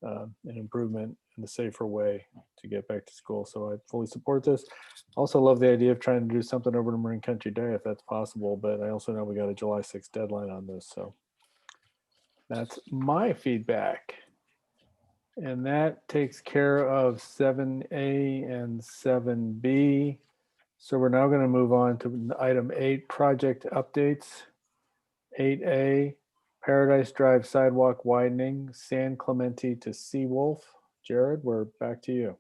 an improvement and a safer way to get back to school. So I fully support this. Also love the idea of trying to do something over to Marine Country Day if that's possible, but I also know we got a July 6th deadline on this. So that's my feedback. And that takes care of 7A and 7B. So we're now going to move on to item 8, project updates. 8A, Paradise Drive sidewalk widening, San Clemente to Seawolf. Jared, we're back to you.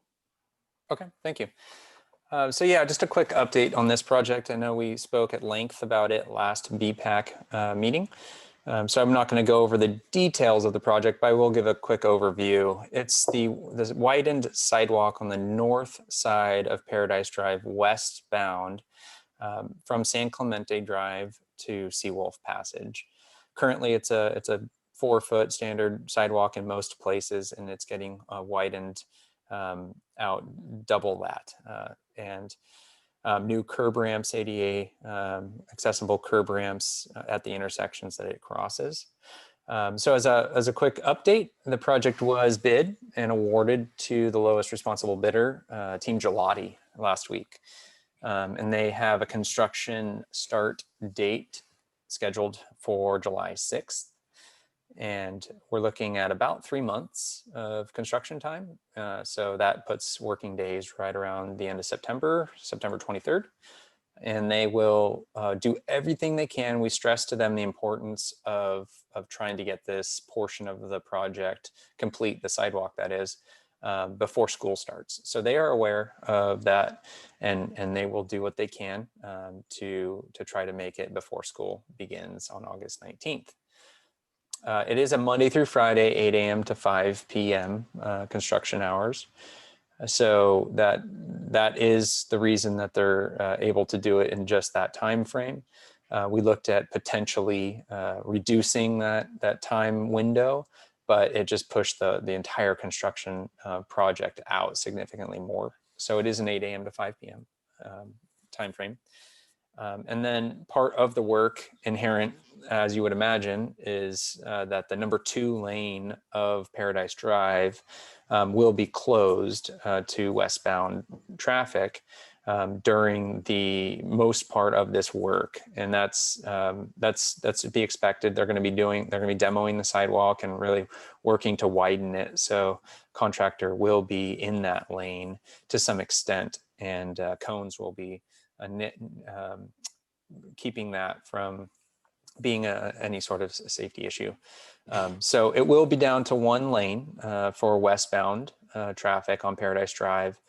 Okay, thank you. So yeah, just a quick update on this project. I know we spoke at length about it last BPAC meeting. So I'm not going to go over the details of the project, but I will give a quick overview. It's the widened sidewalk on the north side of Paradise Drive westbound from San Clemente Drive to Seawolf Passage. Currently, it's a 4-foot standard sidewalk in most places, and it's getting widened out double that. And new curb ramps, ADA accessible curb ramps at the intersections that it crosses. So as a quick update, the project was bid and awarded to the lowest responsible bidder, Team Gelati, last week. And they have a construction start date scheduled for July 6th. And we're looking at about 3 months of construction time. So that puts working days right around the end of September, September 23rd. And they will do everything they can. We stress to them the importance of trying to get this portion of the project complete, the sidewalk that is, before school starts. So they are aware of that, and they will do what they can to try to make it before school begins on August 19th. It is a Monday through Friday, 8 a.m. to 5 p.m. Construction hours. So that is the reason that they're able to do it in just that time frame. We looked at potentially reducing that time window, but it just pushed the entire construction project out significantly more. So it is an 8 a.m. to 5 p.m. Time frame. And then part of the work inherent, as you would imagine, is that the number 2 lane of Paradise Drive will be closed to westbound traffic during the most part of this work, and that's to be expected. They're going to be demoing the sidewalk and really working to widen it. So contractor will be in that lane to some extent, and cones will be keeping that from being any sort of safety issue. So it will be down to 1 lane for westbound traffic on Paradise Drive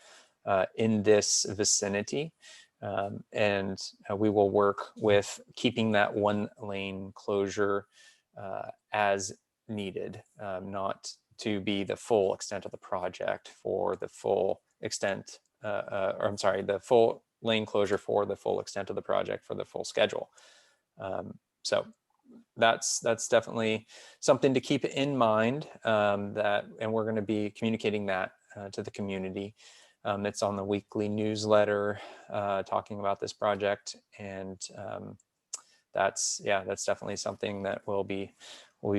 in this vicinity. And we will work with keeping that 1 lane closure as needed, not to be the full extent of the project for the full extent, the full lane closure for the full extent of the project for the full schedule. So that's definitely something to keep in mind, and we're going to be communicating that to the community. It's on the weekly newsletter talking about this project, and that's definitely something that will be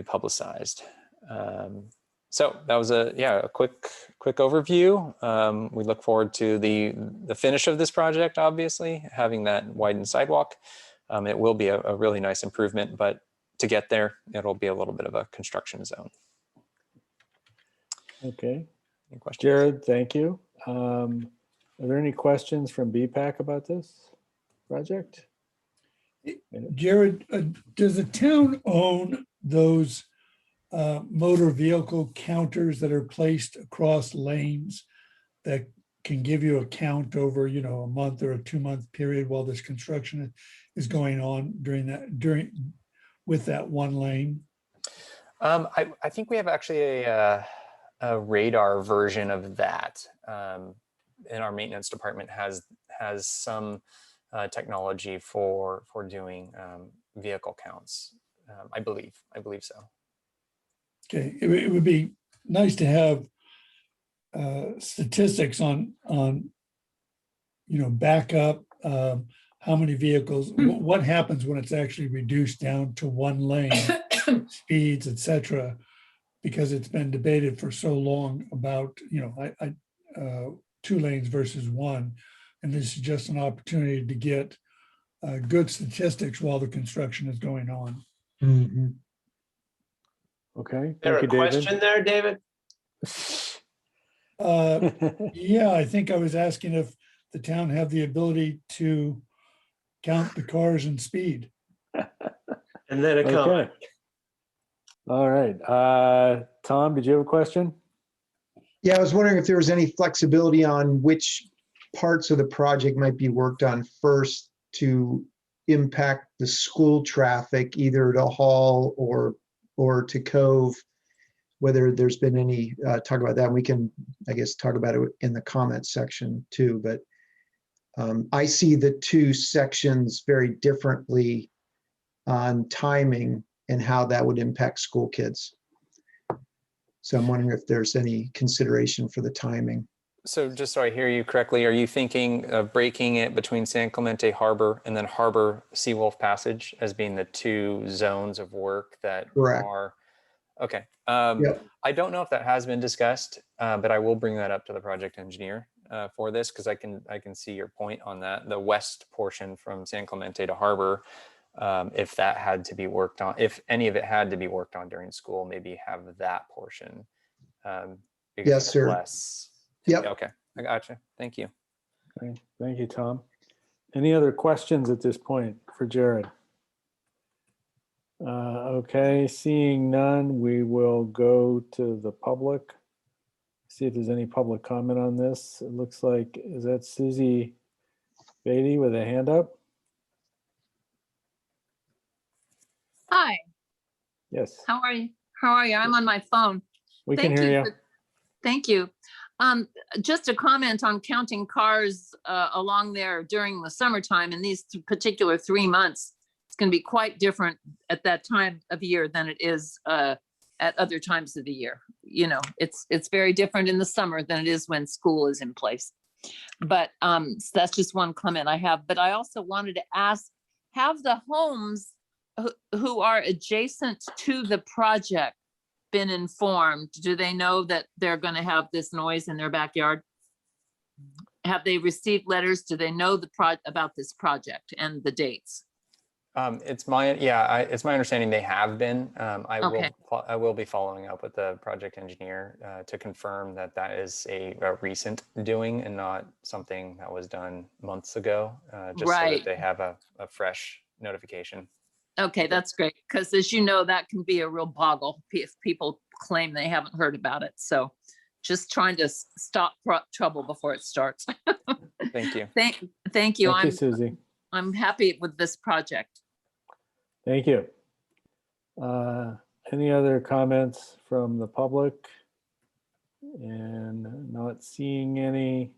publicized. So that was a quick overview. We look forward to the finish of this project, obviously, having that widened sidewalk. It will be a really nice improvement, but to get there, it'll be a little bit of a construction zone. Okay. Any questions? Jared, thank you. Are there any questions from BPAC about this project? Jared, does the town own those motor vehicle counters that are placed across lanes that can give you a count over, a month or a 2-month period while this construction is going on with that 1 lane? I think we have actually a radar version of that. And our maintenance department has some technology for doing vehicle counts. I believe so. Okay, it would be nice to have statistics on backup, how many vehicles, what happens when it's actually reduced down to one lane, speeds, etc. Because it's been debated for so long about, 2 lanes versus 1. And this is just an opportunity to get good statistics while the construction is going on. Mhm. Okay, There thank you, a David. question there, David? Yeah, I think I was asking if the town have the ability to count the cars and speed. And then a comment. Okay. All right. Tom, did you have a question? Yeah, I was wondering if there was any flexibility on which parts of the project might be worked on first to impact the school traffic, either to Hall or to Cove, whether there's been any talk about that. We can, I guess, talk about it in the comment section too, but I see the 2 sections very differently on timing and how that would impact school kids. So I'm wondering if there's any consideration for the timing. So just so I hear you correctly, are you thinking of breaking it between San Clemente Harbor and then Harbor Seawolf Passage as being the 2 zones of work that Correct. are? Okay. Yep. I don't know if that has been discussed, but I will bring that up to the project engineer for this, because I can see your point on that. The west portion from San Clemente to Harbor, if that had to be worked on, if any of it had to be worked on during school, maybe have that portion. Because Yes, it's sir. less. Yep. Okay, I gotcha. Thank you. Okay, thank you, Tom. Any other questions at this point for Jared? Okay, seeing none, we will go to the public. See if there's any public comment on this. It looks like, is that Susie Beatty with a hand up? Hi, Yes, how are you? How are you? I'm on my phone. we can Thank hear you. Thank you. Just a comment on counting cars along there during the summertime in these particular 3 months. It's going to be quite different at that time of year than it is at other times of the year. You know, it's very different in the summer than it is when school is in place. But so that's just one comment I have. But I also wanted to ask, have the homes who are adjacent to the project been informed? Do they know that they're going to have this noise in their backyard? Have they received letters? Do they know about this project and the dates? It's my understanding they have been. Okay. I will be following up with the project engineer to confirm that that is a recent doing and not something that was done months ago, just so that they have a fresh notification. Okay, that's great. Because as you know, that can be a real boggle if people claim they haven't heard about it. So just trying to stop trouble before it starts. Thank you. Thank you. Thank you, Susie. I'm happy with this project. Thank you. Any other comments from the public? And not seeing any,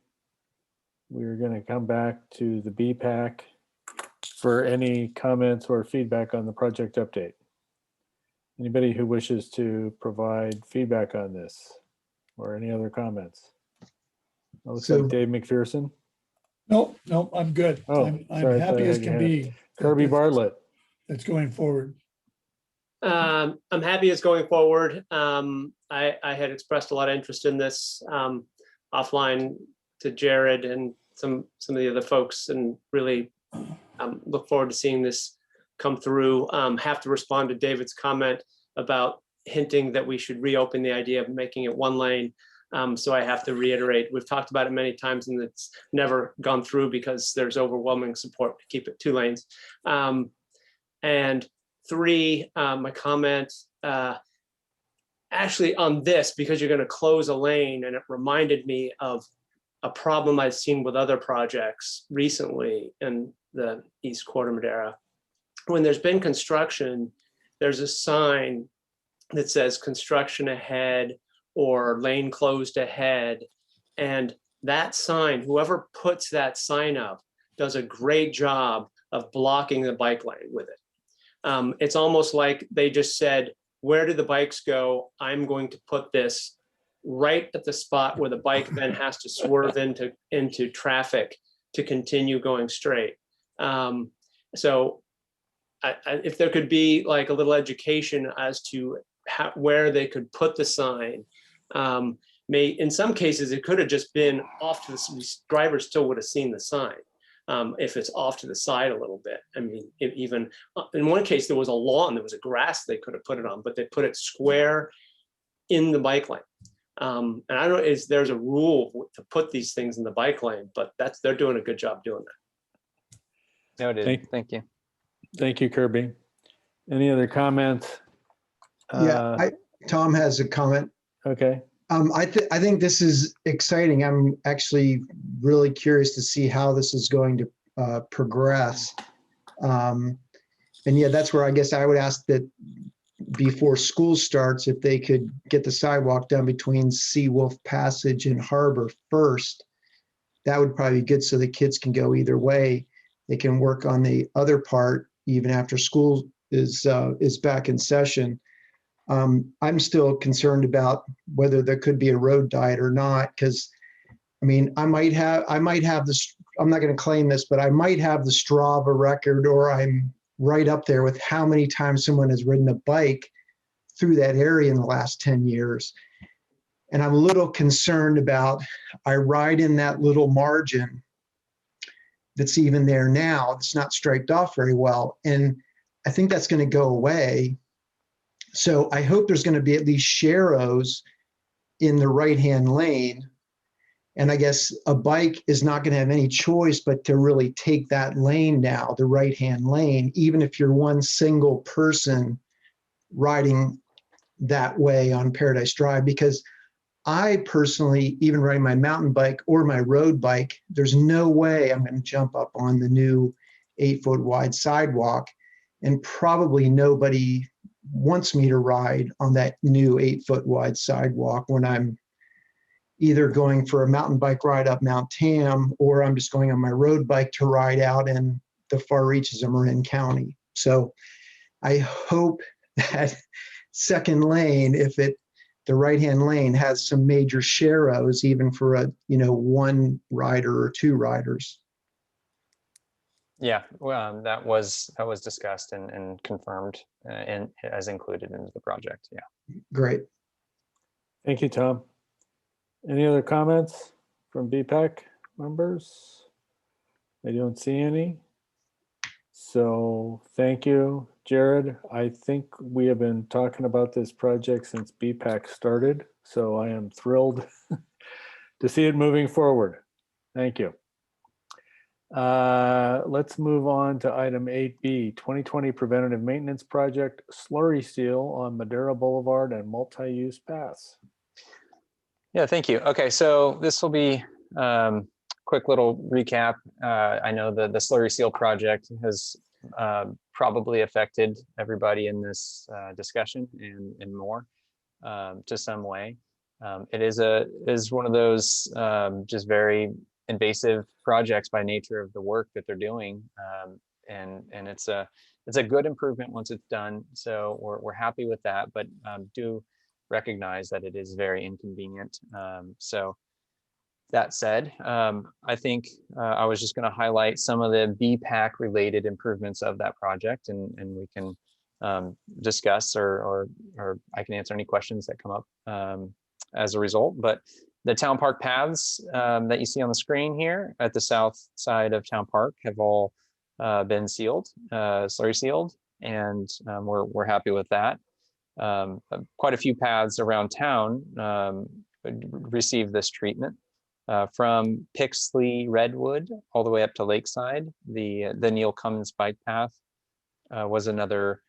we're going to come back to the BPAC for any comments or feedback on the project update. Anybody who wishes to provide feedback on this or any other comments? It looks like Dave McPherson. Nope, I'm good. Oh, I'm sorry, I thought happy I as had can your hand. be. Kirby Bartlett. That's going forward. I'm happy it's going forward. I had expressed a lot of interest in this offline to Jared and some of the other folks, and really look forward to seeing this come through. Have to respond to David's comment about hinting that we should reopen the idea of making it 1 lane. So I have to reiterate, we've talked about it many times and it's never gone through because there's overwhelming support to keep it 2 lanes. And 3, my comment actually on this, because you're going to close a lane, and it reminded me of a problem I've seen with other projects recently in the East Corte Madera. When there's been construction, there's a sign that says construction ahead or lane closed ahead. And that sign, whoever puts that sign up does a great job of blocking the bike lane with it. It's almost like they just said, where do the bikes go? I'm going to put this right at the spot where the bike then has to swerve into traffic to continue going straight. So if there could be like a little education as to where they could put the sign, in some cases, it could have just been off to the driver still would have seen the sign. If it's off to the side a little bit. I mean, even in one case, there was a lawn, there was a grass they could have put it on, but they put it square in the bike lane. And I don't know, there's a rule to put these things in the bike lane, but they're doing a good job doing that. Noted. Thank you. Thank you, Kirby. Any other comments? Tom has a comment. Okay. I think this is exciting. I'm actually really curious to see how this is going to progress. And yeah, that's where I guess I would ask that before school starts, if they could get the sidewalk done between Seawolf Passage and Harbor first, that would probably be good so the kids can go either way. They can work on the other part even after school is back in session. I'm still concerned about whether there could be a road diet or not, because I mean, I might have this, I'm not going to claim this, but I might have the Strava record, or I'm right up there with how many times someone has ridden a bike through that area in the last 10 years. And I'm a little concerned about, I ride in that little margin that's even there now. It's not striped off very well. And I think that's going to go away. So I hope there's going to be at least sharrows in the right-hand lane. And I guess a bike is not going to have any choice but to really take that lane now, the right-hand lane, even if you're one single person riding that way on Paradise Drive. Because I personally, even riding my mountain bike or my road bike, there's no way I'm going to jump up on the new 8-foot wide sidewalk, and probably nobody wants me to ride on that new 8-foot wide sidewalk when I'm either going for a mountain bike ride up Mount Tam, or I'm just going on my road bike to ride out in the far reaches of Marin County. So I hope that second lane, the right-hand lane has some major sharrows, even for a, one rider or two riders. Yeah, well, that was discussed and confirmed and as included into the project. Yeah. Great. Thank you, Tom. Any other comments from BPAC members? I don't see any. So thank you, Jared. I think we have been talking about this project since BPAC started, so I am thrilled to see it moving forward. Thank you. Let's move on to item 8B, 2020 Preventative Maintenance Project, slurry seal on Madera Boulevard and multi-use paths. Yeah, thank you. Okay, so this will be quick little recap. I know the slurry seal project has probably affected everybody in this discussion and more to some way. It is one of those just very invasive projects by nature of the work that they're doing, and it's a good improvement once it's done. So we're happy with that, but do recognize that it is very inconvenient. So that said, I think I was just going to highlight some of the BPAC related improvements of that project, and we can discuss or I can answer any questions that come up as a result. But the town park paths that you see on the screen here at the south side of town park have all been sealed, slurry sealed, and we're happy with that. Quite a few paths around town received this treatment. From Pixley Redwood all the way up to Lakeside, the Neil Cummins bike path was another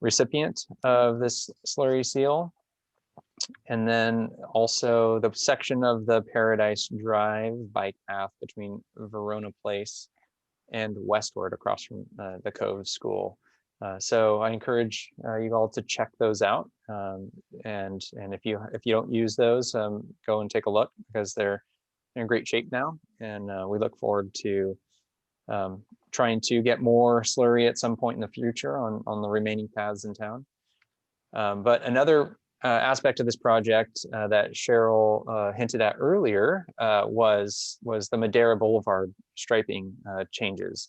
recipient of this slurry seal. And then also the section of the Paradise Drive bike path between Verona Place and westward across from the Cove School So I encourage you all to check those out. And if you don't use those, go and take a look, because they're in great shape now. And we look forward to trying to get more slurry at some point in the future on the remaining paths in town. But another aspect of this project that Cheryl hinted at earlier was the Madera Boulevard striping changes.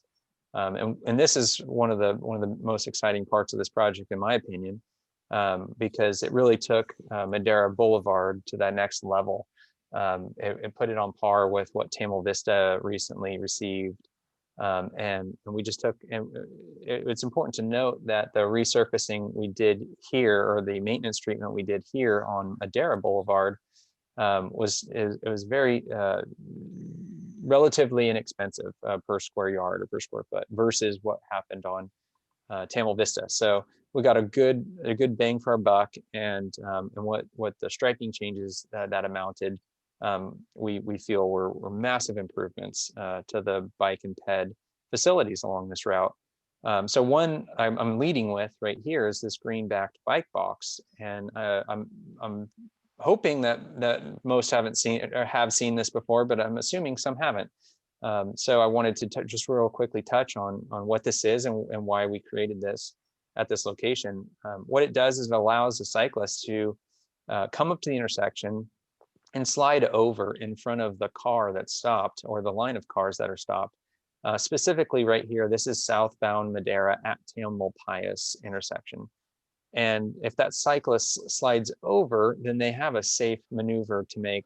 And this is one of the most exciting parts of this project, in my opinion, because it really took Madera Boulevard to that next level. It put it on par with what Tamil Vista recently received. And we just took, and it's important to note that the resurfacing we did here, or the maintenance treatment we did here on Madera Boulevard, it was very relatively inexpensive per square yard or per square foot versus what happened on Tamil Vista. So we got a good bang for our buck, and what the striping changes that amounted, we feel were massive improvements to the bike and ped facilities along this route. So one I'm leading with right here is this green-backed bike box, and I'm hoping that most haven't seen or have seen this before, but I'm assuming some haven't. So I wanted to just real quickly touch on what this is and why we created this at this location. What it does is it allows the cyclist to come up to the intersection and slide over in front of the car that's stopped, or the line of cars that are stopped. Specifically right here, this is southbound Madera at Tamalpais intersection. And if that cyclist slides over, then they have a safe maneuver to make,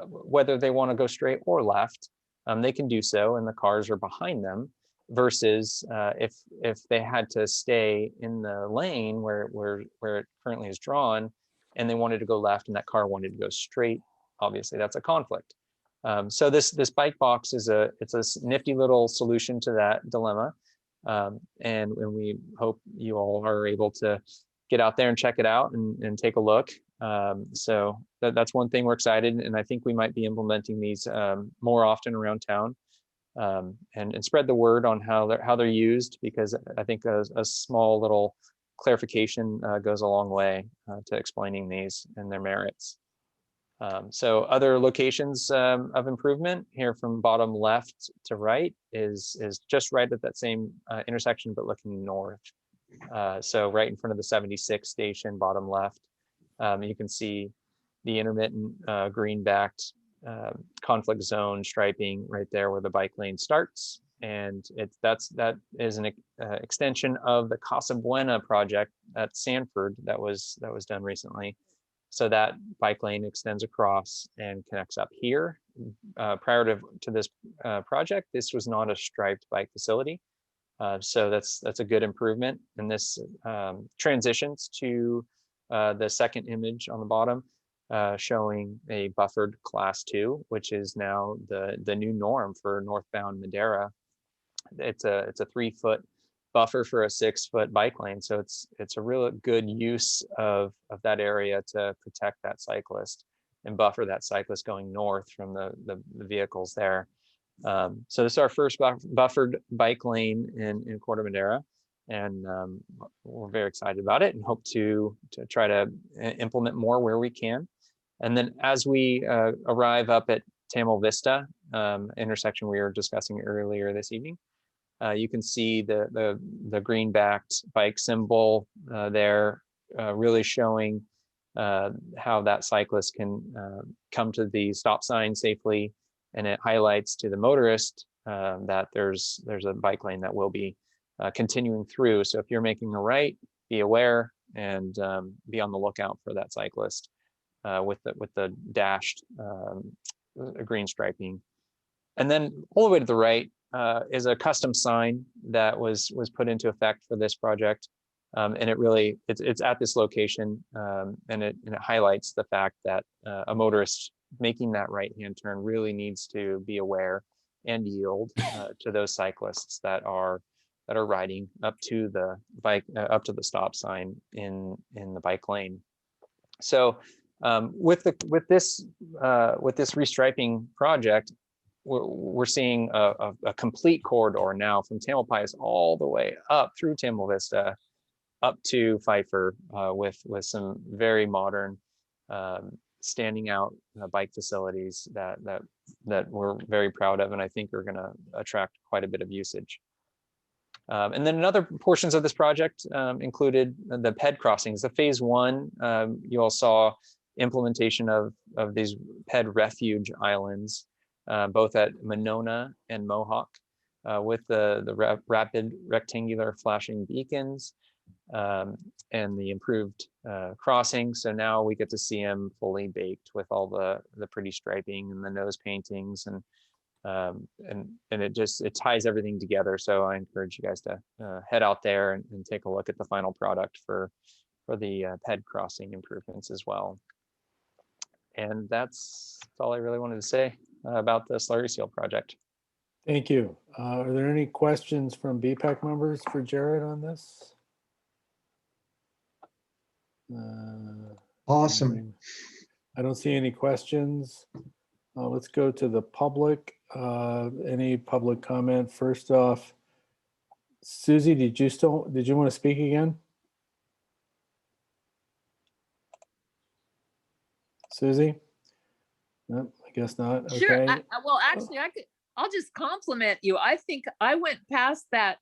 whether they want to go straight or left, they can do so, and the cars are behind them, versus if they had to stay in the lane where it currently is drawn, and they wanted to go left and that car wanted to go straight, obviously that's a conflict. So this bike box is a nifty little solution to that dilemma. And we hope you all are able to get out there and check it out and take a look. So that's one thing we're excited, and I think we might be implementing these more often around town, and spread the word on how they're used, because I think a small little clarification goes a long way to explaining these and their merits. So other locations of improvement here from bottom left to right is just right at that same intersection, but looking north. So right in front of the 76 station, bottom left, you can see the intermittent green-backed conflict zone striping right there where the bike lane starts. And that is an extension of the Casa Buena project at Sanford that was done recently. So that bike lane extends across and connects up here. Prior to this project, this was not a striped bike facility. So that's a good improvement. And this transitions to the second image on the bottom, showing a buffered class 2, which is now the new norm for northbound Madera. It's a 3-foot buffer for a 6-foot bike lane. So it's a real good use of that area to protect that cyclist and buffer that cyclist going north from the vehicles there. So this is our first buffered bike lane in Corte Madera, and we're very excited about it and hope to try to implement more where we can. And then as we arrive up at Tamil Vista intersection we were discussing earlier this evening, you can see the green-backed bike symbol there, really showing how that cyclist can come to the stop sign safely, and it highlights to the motorist that there's a bike lane that will be continuing through. So if you're making a right, be aware and be on the lookout for that cyclist with the dashed green striping. And then all the way to the right is a custom sign that was put into effect for this project, and it's at this location, and it highlights the fact that a motorist making that right-hand turn really needs to be aware and yield to those cyclists that are riding up to the stop sign in the bike lane. So with this restriping project, we're seeing a complete corridor now from Tamalpais all the way up through Tamil Vista, up to Pfeiffer, with some very modern, standing out bike facilities that we're very proud of, and I think are going to attract quite a bit of usage. And then other portions of this project included the PED crossings. The phase one, you all saw implementation of these PED refuge islands, both at Monona and Mohawk, with the rapid rectangular flashing beacons and the improved crossing. So now we get to see them fully baked with all the pretty striping and the nose paintings, and it ties everything together. So I encourage you guys to head out there and take a look at the final product for the PED crossing improvements as well. And that's all I really wanted to say about the slurry seal project. Thank you. Are there any questions from BPAC members for Jared on this? Awesome. I don't see any questions. Let's go to the public. Any public comment? First off, Susie, did you want to speak again? Susie? No, I guess not. Sure. Okay. Well, actually, I'll just compliment you. I think I went past that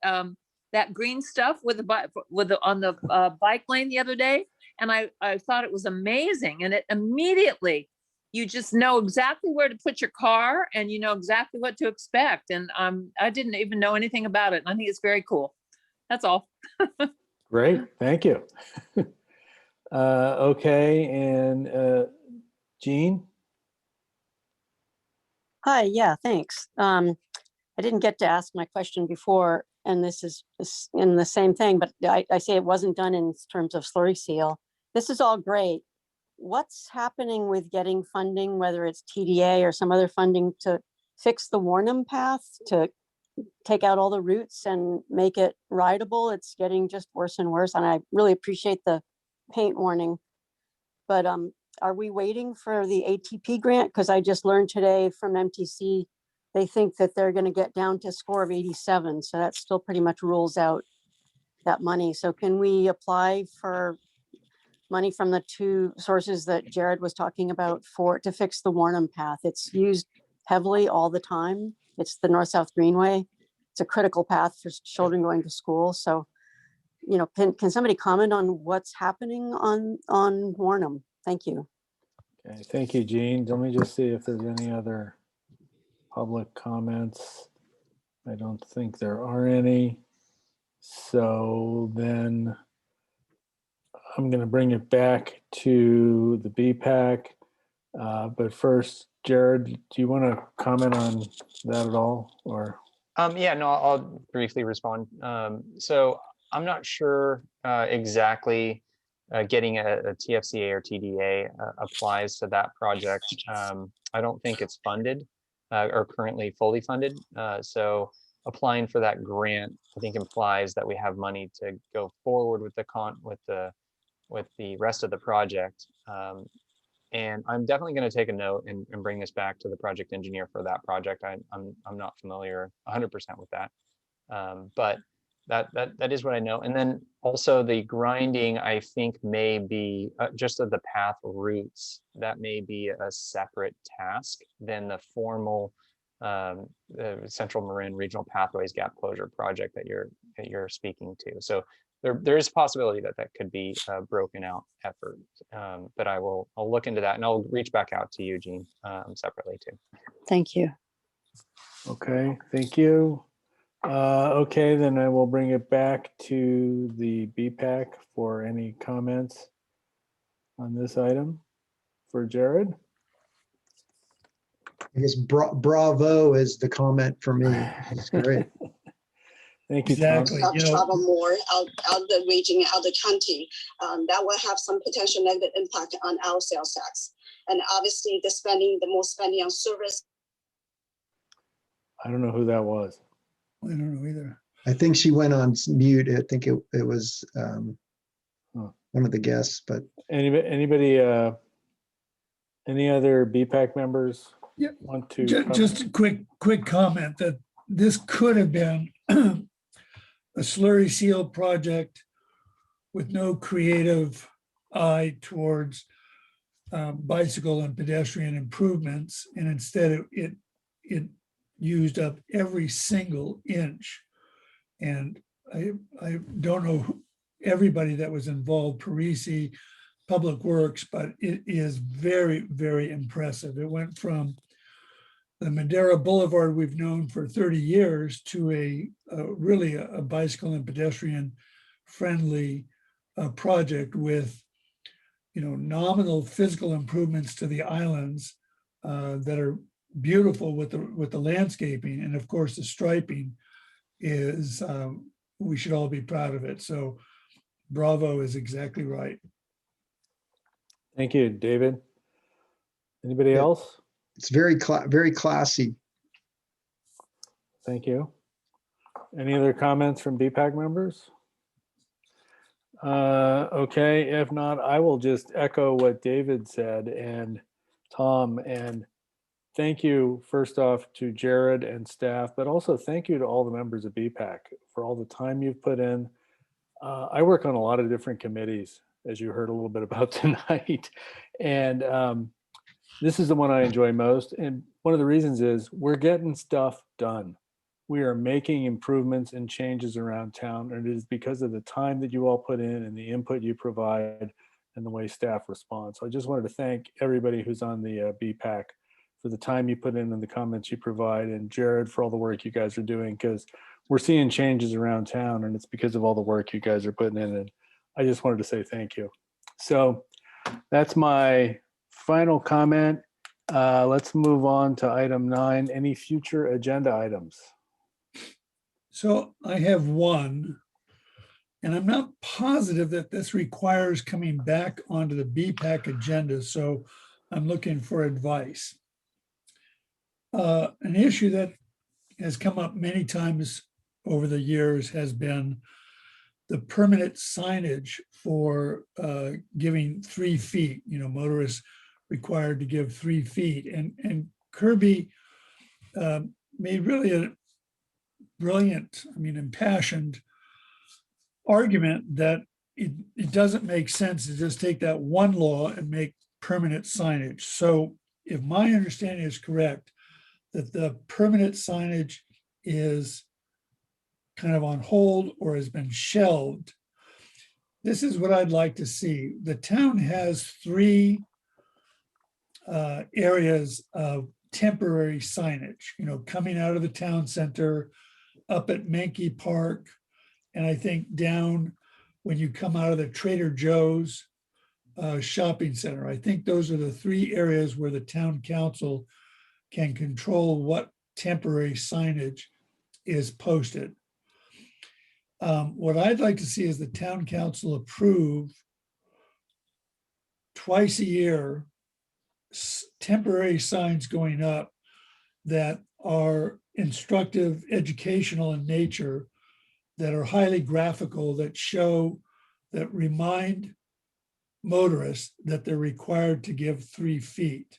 that green stuff on the bike lane the other day, and I thought it was amazing. And it immediately, you just know exactly where to put your car, and you know exactly what to expect. And I didn't even know anything about it. And I think it's very cool. That's all. Great. Thank you. Okay. And Jean? Hi, yeah, thanks. I didn't get to ask my question before, and this is in the same thing, but I say it wasn't done in terms of slurry seal. This is all great. What's happening with getting funding, whether it's TDA or some other funding, to fix the Warnham path, to take out all the roots and make it rideable? It's getting just worse and worse, and I really appreciate the paint warning. But are we waiting for the ATP grant? Because I just learned today from MTC, they think that they're going to get down to a score of 87. So that still pretty much rules out that money. So can we apply for money from the two sources that Jared was talking about to fix the Warnham path? It's used heavily all the time. It's the North-South Greenway. It's a critical path for children going to school. So, you know, can somebody comment on what's happening on Warnham? Thank you. Okay, thank you, Jean. Let me just see if there's any other public comments. I don't think there are any. So then I'm going to bring it back to the BPAC. But first, Jared, do you want to comment on that at all? Or Yeah, no, I'll briefly respond. So I'm not sure exactly getting a TFCA or TDA applies to that project. I don't think it's funded or currently fully funded. So applying for that grant, I think, implies that we have money to go forward with the rest of the project. And I'm definitely going to take a note and bring this back to the project engineer for that project. I'm not familiar 100% with that, but that is what I know. And then also the grinding, I think, may be just of the path routes. That may be a separate task than the formal Central Marin Regional Pathways Gap Closure project that you're speaking to. So there is a possibility that could be a broken out effort, but I'll look into that, and I'll reach back out to you, Jean, separately too. Thank you. okay, thank you. Okay, then I will bring it back to the BPAC for any comments on this item for Jared. I guess bravo is the comment for me. It's great. Thank you, Exactly. Tom. You know, travel more out the region, out the county, that will have some potential negative impact on our sales tax. And obviously the more spending on service. I don't know who that was. I don't know either. I think she went on mute. I think it was one of the guests, but Anybody, any other BPAC members Yeah. want to? Just a quick comment that this could have been a slurry seal project with no creative eye towards bicycle and pedestrian improvements, and instead it used up every single inch. And I don't know everybody that was involved, Parisi, Public Works, but it is very, very impressive. It went from the Madera Boulevard we've known for 30 years to a really a bicycle and pedestrian friendly project with, you know, nominal physical improvements to the islands that are beautiful with the landscaping, and of course the striping is we should all be proud of it. So bravo is exactly right. Thank you, David. Anybody else? It's very classy. Thank you. Any other comments from BPAC members? Okay, if not, I will just echo what David said and Tom, and thank you first off to Jared and staff, but also thank you to all the members of BPAC for all the time you've put in. I work on a lot of different committees, as you heard a little bit about tonight, and this is the one I enjoy most. And one of the reasons is we're getting stuff done. We are making improvements and changes around town, and it is because of the time that you all put in and the input you provide and the way staff responds. So I just wanted to thank everybody who's on the BPAC for the time you put in and the comments you provide, and Jared for all the work you guys are doing, because we're seeing changes around town and it's because of all the work you guys are putting in. And I just wanted to say thank you. So that's my final comment. Let's move on to item 9, any future agenda items? So I have one, and I'm not positive that this requires coming back onto the BPAC agenda, so I'm looking for advice. An issue that has come up many times over the years has been the permanent signage for giving 3 feet, you know, motorists required to give 3 feet. And Kirby made really a brilliant, I mean, impassioned argument that it doesn't make sense to just take that one law and make permanent signage. So if my understanding is correct, that the permanent signage is kind of on hold or has been shelved, this is what I'd like to see. The town has 3 areas of temporary signage, you know, coming out of the town center, up at Menke Park, and I think down when you come out of the Trader Joe's shopping center. I think those are the 3 areas where the town council can control what temporary signage is posted. What I'd like to see is the town council approve twice a year temporary signs going up that are instructive, educational in nature, that are highly graphical, that show, that remind motorists that they're required to give 3 feet.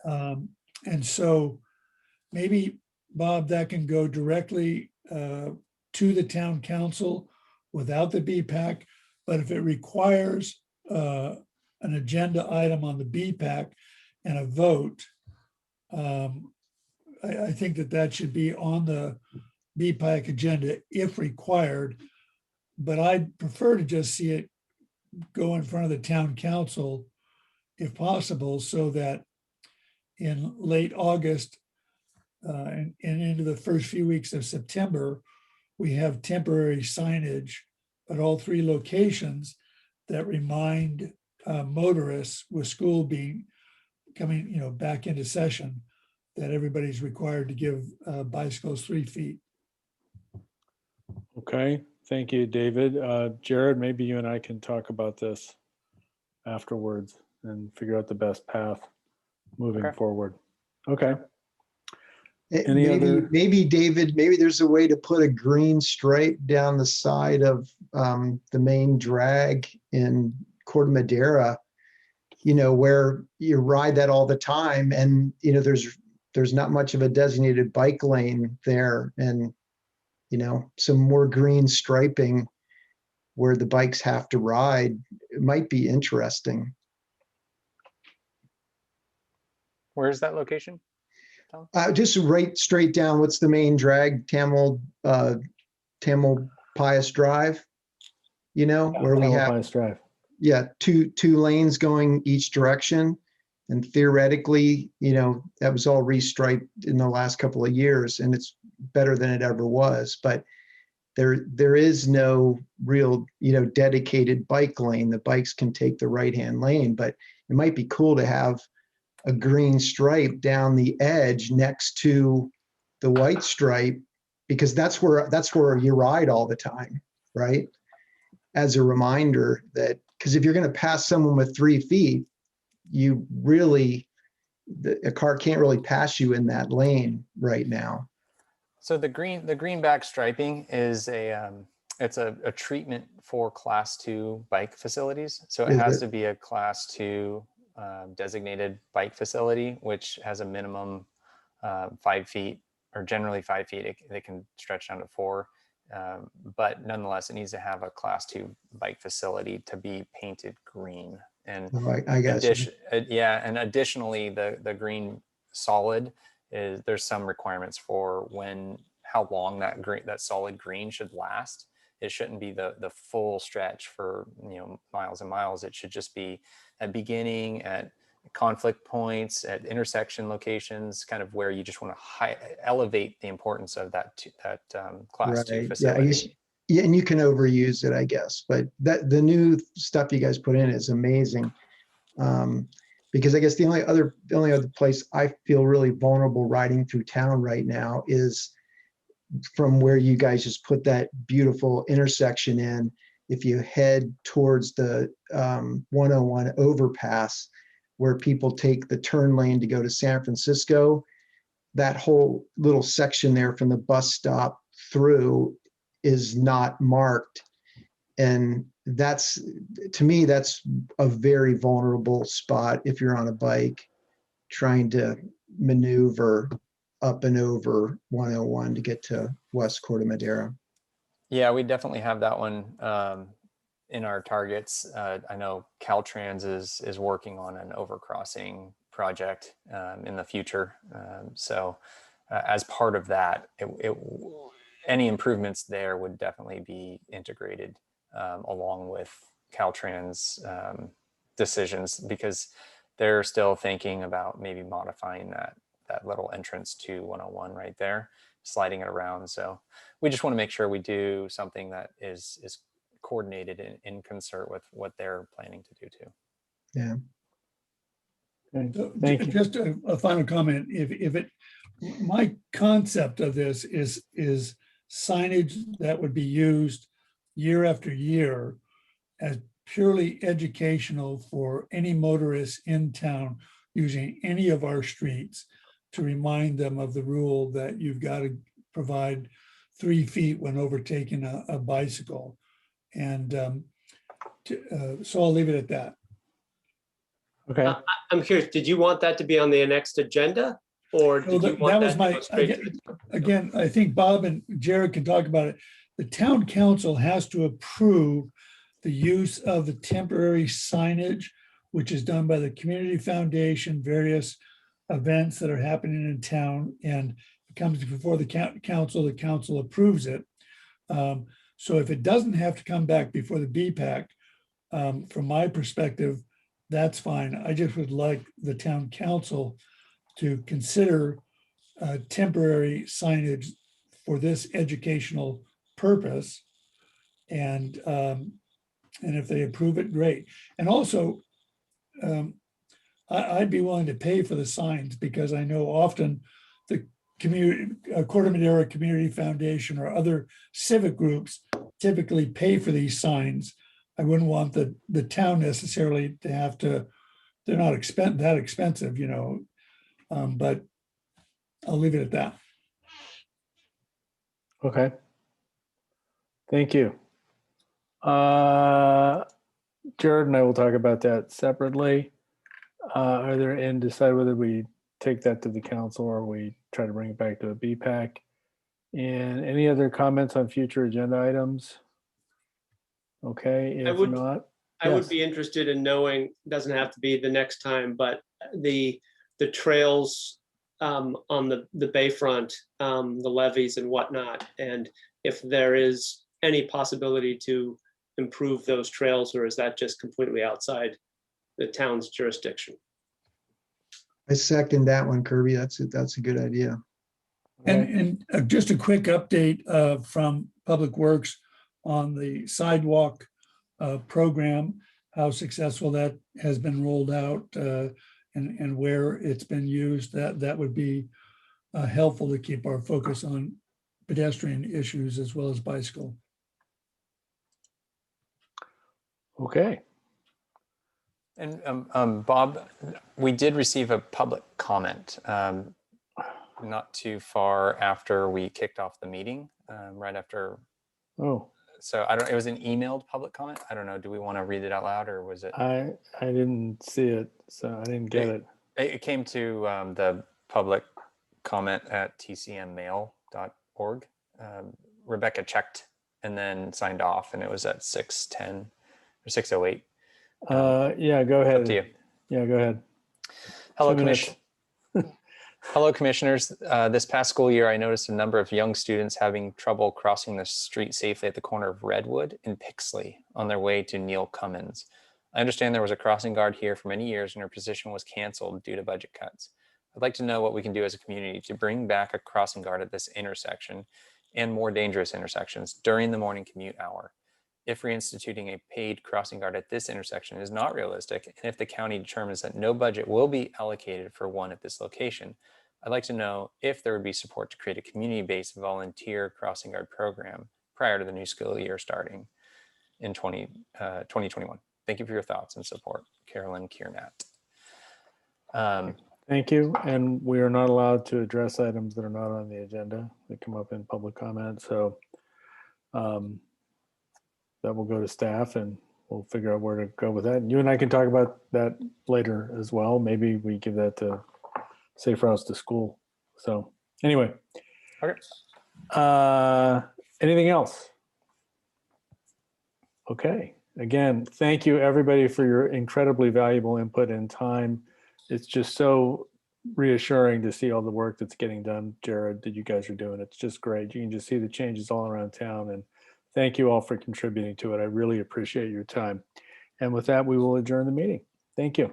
And so maybe, Bob, that can go directly to the town council without the BPAC, but if it requires an agenda item on the BPAC and a vote, I think that should be on the BPAC agenda if required, but I'd prefer to just see it go in front of the town council if possible, so that in late August and into the first few weeks of September, we have temporary signage at all 3 locations that remind motorists, with school coming, you know, back into session, that everybody's required to give bicycles 3 feet. Okay, thank you, David. Jared, maybe you and I can talk about this afterwards and figure out the best path moving forward. Okay. Maybe David, maybe there's a way to put a green stripe down the side of the main drag in Corte Madera where you ride that all the time, and there's not much of a designated bike lane there, and some more green striping where the bikes have to ride, it might be interesting. Where's that location? Tom? Just right straight down. What's the main drag? Tamalpais Drive. Where we have Tamalpais Drive. two lanes going each direction, and theoretically, that was all restriped in the last couple of years, and it's better than it ever was. But there is no real dedicated bike lane. The bikes can take the right-hand lane, but it might be cool to have a green stripe down the edge next to the white stripe, because that's where you ride all the time, right? As a reminder that, because if you're going to pass someone with 3 feet, a car can't really pass you in that lane right now. So the green back striping is it's a treatment for Class 2 bike facilities. So it has to be a Class 2 designated bike facility, which has a minimum 5 feet, or generally 5 feet. They can stretch down to 4. But nonetheless, it needs to have a Class 2 bike facility to be painted green. And I got you. And additionally, the green solid there's some requirements for how long that solid green should last. It shouldn't be the full stretch for miles and miles. It should just be at beginning, at conflict points, at intersection locations, kind of where you just want to elevate the importance of that Class 2 facility. Yeah, and you can overuse it, I guess. But the new stuff you guys put in is amazing. Because I guess the only other place I feel really vulnerable riding through town right now is from where you guys just put that beautiful intersection in. If you head towards the 101 overpass, where people take the turn lane to go to San Francisco, that whole little section there from the bus stop through is not marked. And to me, that's a very vulnerable spot if you're on a bike trying to maneuver up and over 101 to get to West Corte Madera. Yeah, we definitely have that one in our targets. I know Caltrans is working on an overcrossing project in the future. So as part of that, any improvements there would definitely be integrated along with Caltrans decisions, because they're still thinking about maybe modifying that little entrance to 101 right there, sliding it around. So we just want to make sure we do something that is coordinated in concert with what they're planning to do too. Yeah. Okay. So Thank you. just a final comment. My concept of this is signage that would be used year after year as purely educational for any motorists in town using any of our streets, to remind them of the rule that you've got to provide 3 feet when overtaking a bicycle. And so I'll leave it at that. Okay. I'm curious, did you want that to be on the next agenda, or did you want that to go straight to the- Again, I think Bob and Jared can talk about it. The town council has to approve the use of the temporary signage, which is done by the community foundation, various events that are happening in town, and it comes before the council approves it. So if it doesn't have to come back before the BPAC, from my perspective, that's fine. I just would like the town council to consider temporary signage for this educational purpose. And if they approve it, great. And also, I'd be willing to pay for the signs, because I know often the Corte Madera Community Foundation or other civic groups typically pay for these signs. I wouldn't want the town necessarily to have to, they're not that expensive, but I'll leave it at that. Okay. Thank you. Jared and I will talk about that separately. Are there, and decide whether we take that to the council or we try to bring it back to a BPAC. And any other comments on future agenda items? Okay, I if would- not, I would yes. be interested in knowing, doesn't have to be the next time, but the trails on the bayfront, the levees and whatnot, and if there is any possibility to improve those trails, or is that just completely outside the town's jurisdiction? I second that one, Kirby. That's a good idea. And just a quick update from Public Works on the sidewalk program, how successful that has been rolled out and where it's been used. That would be helpful to keep our focus on pedestrian issues as well as bicycle. Okay. And Bob, we did receive a public comment not too far after we kicked off the meeting, right after. Oh, So I don't, it was an emailed public comment. I don't know. Do we want to read it out loud or was it? I didn't see it, so I didn't get it. It came to the public comment at tcmmail.org. Rebecca checked and then signed off, and it was at 6:10 or 6:08. Yeah, go ahead. Up to you. Yeah, go ahead. Hello, 2 minutes. Hello, commissioners. This past school year, I noticed a number of young students having trouble crossing the street safely at the corner of Redwood and Pixley on their way to Neil Cummins. I understand there was a crossing guard here for many years and her position was canceled due to budget cuts. I'd like to know what we can do as a community to bring back a crossing guard at this intersection and more dangerous intersections during the morning commute hour. If reinstituting a paid crossing guard at this intersection is not realistic, and if the county determines that no budget will be allocated for one at this location, I'd like to know if there would be support to create a community-based volunteer crossing guard program prior to the new school year starting in 2021. Thank you for your thoughts and support. Carolyn Kiernat. Thank you. And we are not allowed to address items that are not on the agenda. They come up in public comment. So that will go to staff and we'll figure out where to go with that. And you and I can talk about that later as well. Maybe we give that to Safe Routes to School. So anyway. Okay. Anything else? Okay. Again, thank you everybody for your incredibly valuable input and time. It's just so reassuring to see all the work that's getting done, Jared, that you guys are doing. It's just great. You can just see the changes all around town, and thank you all for contributing to it. I really appreciate your time. And with that, we will adjourn the meeting. Thank you.